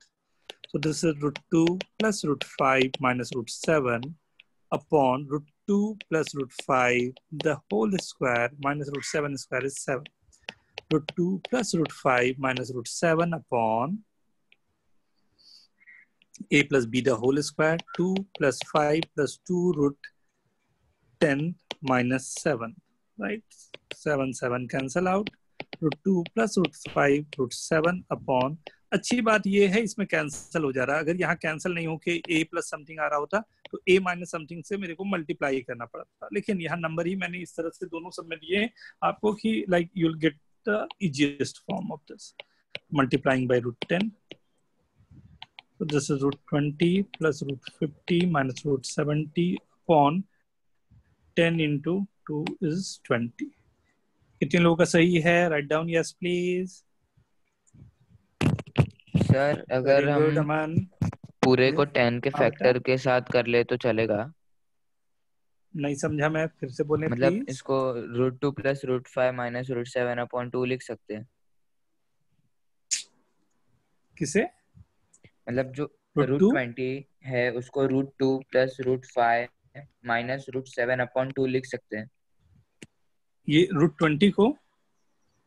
So this is root 2 plus root 5 minus root 7 upon root 2 plus root 5, the whole square minus root 7 square is 7. Root 2 plus root 5 minus root 7 upon a plus b the whole square, 2 plus 5 plus 2 root 10 minus 7, right? 7 cancel out. Root 2 plus root 5 root 7 upon, अच्छी बात ये है इसमें कैंसिल हो जा रहा है। अगर यहाँ कैंसिल नहीं हो के a प्लस समथिंग आ रहा होता तो a माइनस समथिंग से मेरे को मल्टीप्लाई करना पड़ता, लेकिन यहाँ नंबर ही मैंने इस तरह से दोनों सब में दिए आपको कि like you will get the easiest form of this, multiplying by root 10. So this is root 20 plus root 50 minus root 70 upon 10 into 2 is 20. कितने लोगों का सही है? Write down yes please. Sir अगर Very good, हम Aman. पूरे को 10 के हाँ बेटा, फैक्टर के साथ कर ले तो चलेगा? नहीं समझा मैं, फिर से बोले मतलब प्लीज। इसको root 2 plus root 5 minus root 7 upon 2 लिख सकते हैं? किसे? मतलब जो रूट रूट 2 20 है उसको root 2 plus root 5 minus root 7 upon 2 लिख सकते हैं? ये रूट 20 को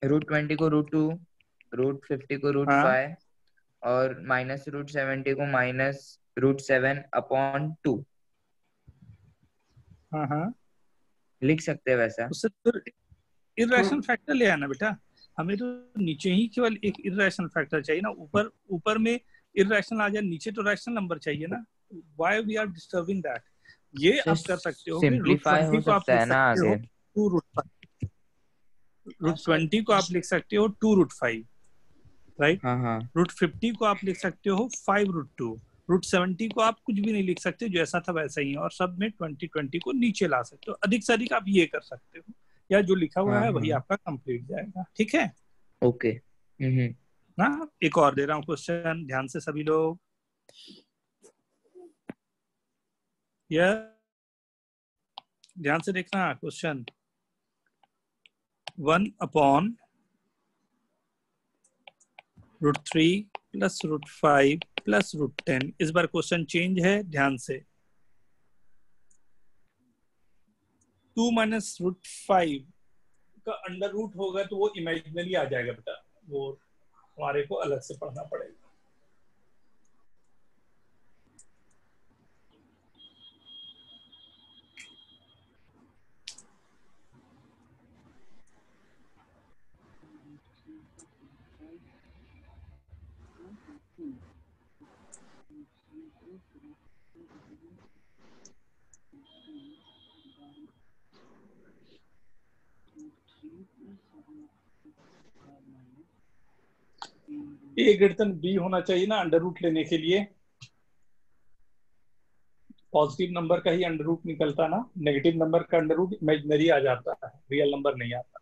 रूट 20 को रूट 2, रूट 50 को रूट हाँ 5 और माइनस रूट 70 को माइनस रूट 7 अपॉन 2 हाँ हाँ लिख सकते हैं वैसा? उससे फिर इर्रेशनल फैक्टर ले आना बेटा, हमें तो नीचे ही केवल एक इर्रेशनल फैक्टर चाहिए ना, ऊपर में इर्रेशनल आ जाए, नीचे तो रैशनल नंबर चाहिए ना। Why we are disturbing that? ये आप कर सकते हो कि रूट सिंपलीफाई 20 हो को आप सकता लिख है ना सकते आगे? हो 2 रूट 5। रूट 20 को आप लिख सकते हो 2√5, राइट। हाँ हाँ रूट 50 को आप लिख सकते हो 5√2। रूट 70 को आप कुछ भी नहीं लिख सकते, जैसा था वैसा ही है, और सब में 20 को नीचे ला सकते हो। अधिक से अधिक आप ये कर सकते हो, या जो लिखा हुआ हाँ है वही हाँ आपका कंप्लीट जाएगा, ठीक है ओके। ना। एक और दे रहा हूँ क्वेश्चन, ध्यान से सभी लोग। यह ध्यान से देखना क्वेश्चन। 1/√3 plus √5 plus √10। इस बार क्वेश्चन चेंज है, ध्यान से। 2 माइनस √5 का अंडर रूट होगा तो वो इमेजिनरी आ जाएगा बेटा, वो हमारे को अलग से पढ़ना पड़ेगा। ए ग्रेटर देन बी होना चाहिए ना अंडर रूट लेने के लिए। पॉजिटिव नंबर का ही अंडर रूट निकलता ना, नेगेटिव नंबर का अंडर रूट इमेजिनरी आ जाता है, रियल नंबर नहीं आता।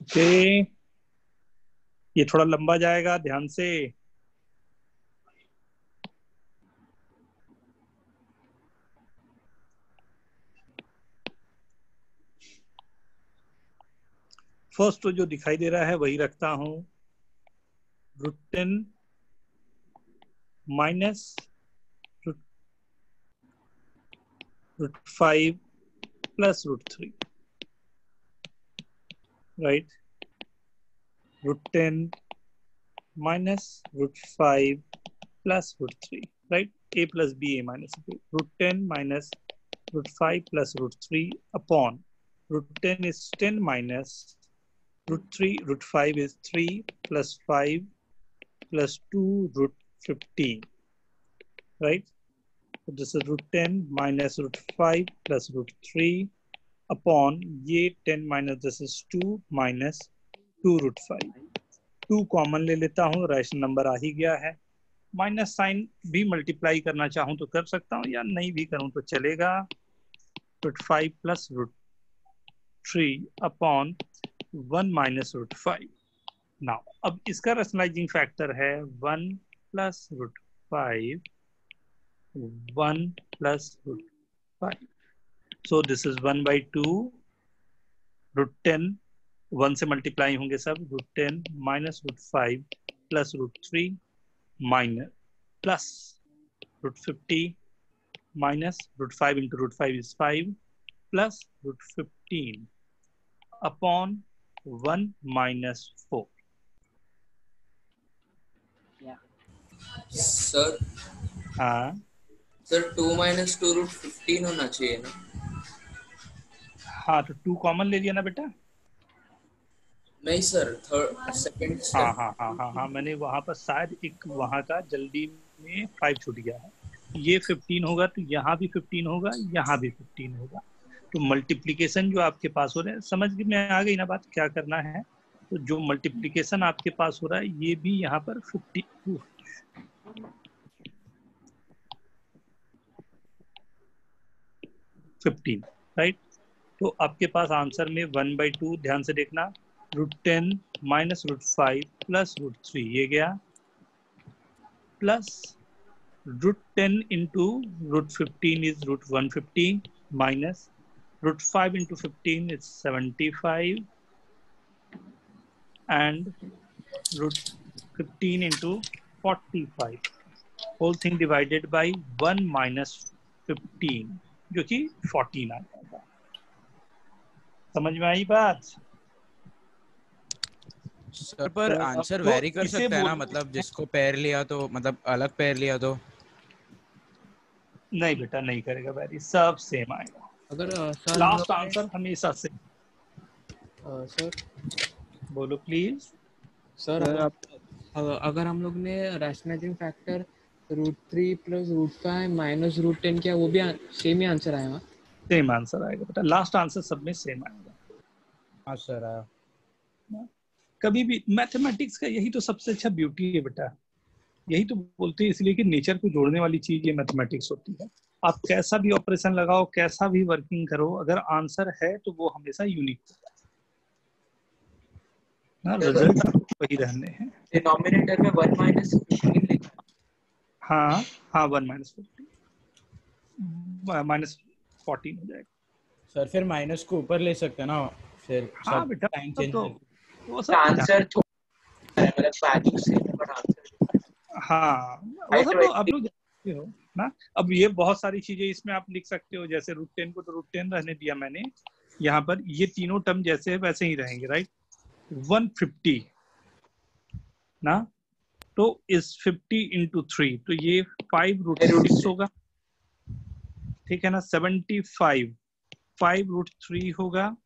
ओके, ये थोड़ा लंबा जाएगा, ध्यान से। फर्स्ट जो दिखाई दे रहा है वही रखता हूं। √10 minus √5 plus √3, right. √10 minus √5 plus √3, right. a plus b a minus b। √10 minus √5 plus √3 upon √10 is 10 minus √3, √5 is 3 plus 5 plus 2 √15, right? So this is √10 minus √5 plus √3 upon ये 10 minus this is 2 minus 2 √5। 2 common ले लेता हूँ, रैशनल नंबर आ ही गया है। माइनस साइन भी मल्टीप्लाई करना चाहूँ तो कर सकता हूँ, या नहीं भी करूँ तो चलेगा। √5 plus √3 upon 1 minus √5। नाउ अब इसका रैशनलाइजिंग फैक्टर है 1 plus √5, 1 plus √5। So this is 1/2 √10, 1 से मल्टीप्लाई होंगे सब। √10 minus √5 plus √3 minus plus √50 minus √5 into √5 is 5 plus √15 upon 1 minus 4। Sir हाँ सर 2 minus 2 √15 होना चाहिए ना। हाँ, तो 2 कॉमन ले लिया ना बेटा। नहीं सर, सेकंड हाँ स्टेप। हाँ हाँ हाँ हाँ, मैंने वहां पर शायद एक वहां का जल्दी में 5 छूट गया है। ये 15 होगा तो यहाँ भी 15 होगा, यहाँ भी 15 होगा। तो मल्टीप्लिकेशन जो आपके पास हो रहा है, समझ में आ गई ना बात क्या करना है। तो जो मल्टीप्लिकेशन आपके पास हो रहा है ये भी यहाँ पर 15, राइट। तो आपके पास आंसर में 1/2, ध्यान से देखना, √10 माइनस √5 प्लस √3 ये गया, plus root 10 into root 15 is root 150 minus root 5 into 15 is 75 and root 15 into 45 whole thing divided by 1 minus 15 जो कि 14 आ जाएगा। समझ में आई बात? सर पर आंसर तो वेरी कर इसे सकता है ना, बोल- मतलब जिसको पेयर लिया तो मतलब अलग पेयर लिया तो। नहीं बेटा नहीं करेगा वेरी, सब सेम आएगा। अगर सर लास्ट आंसर हमेशा से सर बोलो प्लीज। सर अगर हम लोग ने रैशनलाइजिंग फैक्टर √3 प्लस √5 माइनस √10 किया, वो भी सेम ही आंसर आएगा? सेम आंसर आएगा बेटा, लास्ट आंसर सब में सेम आएगा। हाँ सर आया। कभी भी मैथमेटिक्स का यही तो सबसे अच्छा ब्यूटी है बेटा, यही तो बोलते हैं इसलिए कि नेचर को जोड़ने वाली चीज ये मैथमेटिक्स होती है। आप कैसा भी ऑपरेशन लगाओ, कैसा भी वर्किंग करो, अगर आंसर है तो वो हमेशा यूनिक होता है ना, रिजल्ट वही रहने हैं। डिनोमिनेटर में 1 माइनस 15 लिखा। हाँ हाँ 1 माइनस 15 माइनस 14 हो जाएगा। सर फिर माइनस को ऊपर ले सकते हैं ना, फिर हाँ सब बेटा साइन सब चेंज तो करके। वो सब आंसर मतलब वैल्यू सेम है बट आंसर। हाँ वो सब तो आप लोग जानते हो ना। अब ये बहुत सारी चीजें इसमें आप लिख सकते हो, जैसे √10 को तो √10 रहने दिया मैंने, यहाँ पर ये तीनों टर्म जैसे है वैसे ही रहेंगे, राइट। 150 ना, तो इस 50 into 3 तो ये 5√6 होगा, ठीक है ना। 75 5√3 होगा,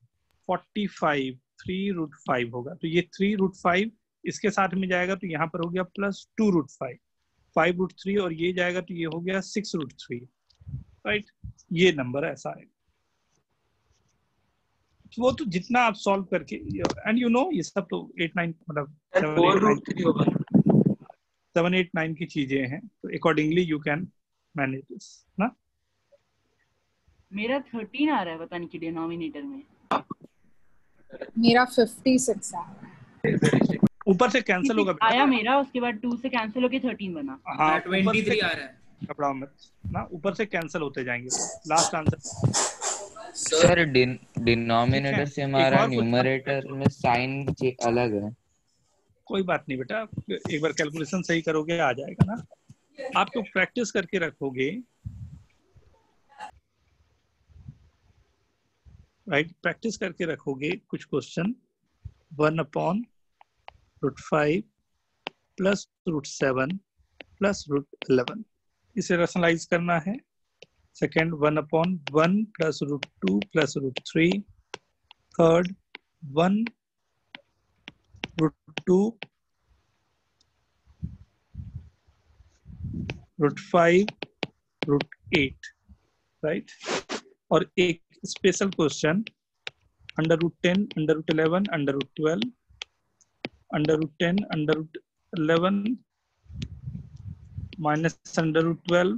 45 3√5 होगा, तो ये 3√5 इसके साथ में जाएगा तो यहाँ पर हो गया प्लस 2√5 5√3 और ये जाएगा तो ये हो गया 6√3, राइट। ये नंबर ऐसा है, वो तो जितना आप सॉल्व करके एंड यू नो ये सब तो 8-9 मतलब 7-8-9 की चीजें हैं, तो accordingly you can manage this ना। मेरा 13 आ रहा है, पता नहीं कि डिनोमिनेटर में। मेरा 56 है। ऊपर से कैंसिल होगा आया मेरा, उसके बाद 2 से कैंसिल होके 13 बना। हाँ मेरा 23 आ रहा है। घबराओ मत ना, ऊपर से कैंसिल होते जाएंगे। लास्ट आंसर सर डिनोमिनेटर से हमारा और न्यूमरेटर में साइन अलग है। कोई बात नहीं बेटा, एक बार कैलकुलेशन सही करोगे आ जाएगा ना। आप तो प्रैक्टिस करके रखोगे, राइट। प्रैक्टिस करके रखोगे कुछ क्वेश्चन 1/√5 प्लस √7 प्लस √11 इसे रैशनलाइज करना है। Second 1/1 plus √2 plus √3, third 1√2 √5 √8, right. और एक special question √10 √11 √12 √10 √11 minus √12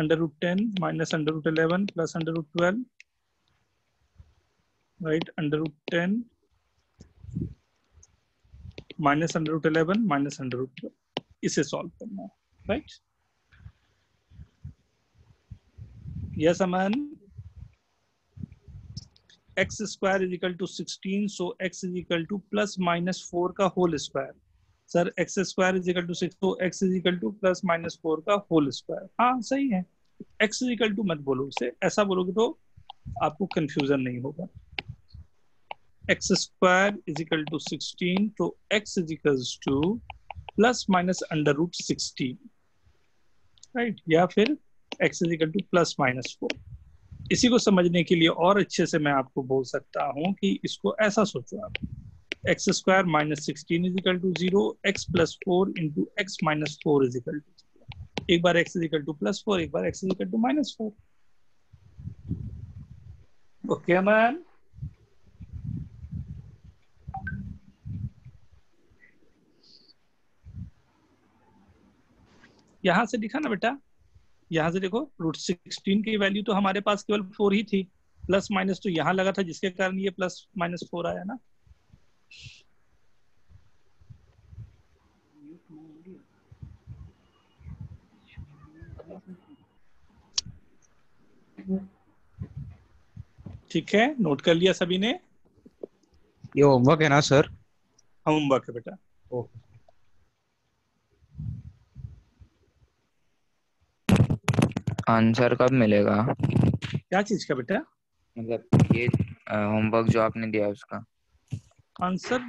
√10 minus √11 plus √12, right. √10 minus √11 minus √12 इसे सॉल्व करना है, right. Yes Aman. x square is equal to 16, so x is equal to plus minus 4 का whole square. Sir x square is equal to 6, तो x is equal to plus minus 4 का होल स्क्वायर। हाँ सही है, x is equal to मत बोलो उसे, ऐसा बोलोगे तो आपको कंफ्यूजन नहीं होगा। x square is equal to 16, तो x is equals to plus minus √16, right, या फिर x is equal to plus minus 4। इसी को समझने के लिए और अच्छे से मैं आपको बोल सकता हूं कि इसको ऐसा सोचो आप, x square minus 16 is equal to 0, x plus 4 into x minus 4 is equal to 0। एक बार x is equal to plus 4, एक बार x is equal to minus 4। Okay man. यहां से दिखा ना बेटा, यहाँ से देखो √16 की वैल्यू तो हमारे पास केवल 4 ही थी, प्लस माइनस तो यहाँ लगा था जिसके कारण ये प्लस माइनस 4 आया ना। ठीक है, नोट कर लिया सभी ने? ये होमवर्क है ना सर? होमवर्क है बेटा। ओके। आंसर कब मिलेगा? क्या चीज का बेटा? मतलब ये होमवर्क जो आपने दिया उसका आंसर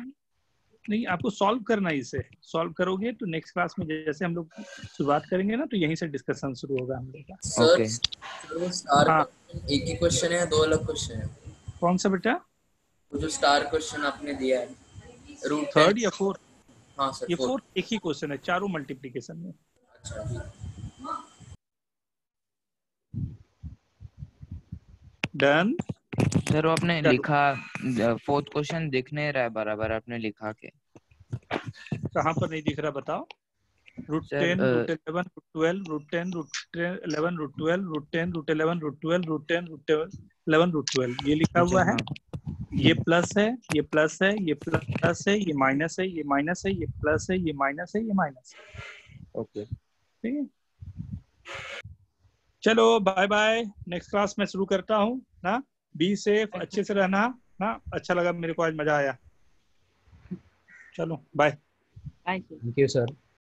नहीं, आपको सॉल्व करना है। इसे सॉल्व करोगे तो नेक्स्ट क्लास में जैसे हम लोग शुरुआत करेंगे ना, तो यहीं से डिस्कशन शुरू होगा हम लोग का। ओके। सर वो स्टार हाँ। क्वेश्चन एक ही क्वेश्चन है, दो अलग क्वेश्चन है? कौन सा बेटा? वो जो स्टार क्वेश्चन आपने दिया है, रूट थर्ड या फोर्थ? हाँ सर, ये फोर्थ एक ही क्वेश्चन है, चारों मल्टीप्लिकेशन में। अच्छा जी। डन। सर वो आपने लिखा, फोर्थ क्वेश्चन दिख नहीं रहा है बराबर, आपने लिखा के कहाँ पर नहीं दिख रहा बताओ? Root 10, root 11, root 12, root 10, root 11, root 12, root 10, root 11, root 12, root 10, root 11, root 12 ये लिखा हुआ है। ये प्लस है, ये प्लस है, ये प्लस है, ये माइनस है, ये माइनस है, ये प्लस है, ये माइनस है, ये माइनस है। ओके, ठीक है, चलो बाय बाय। नेक्स्ट क्लास में शुरू करता हूँ ना। बी सेफ, अच्छे से रहना ना। अच्छा लगा मेरे को, आज मजा आया। चलो bye. Bye. Thank you sir.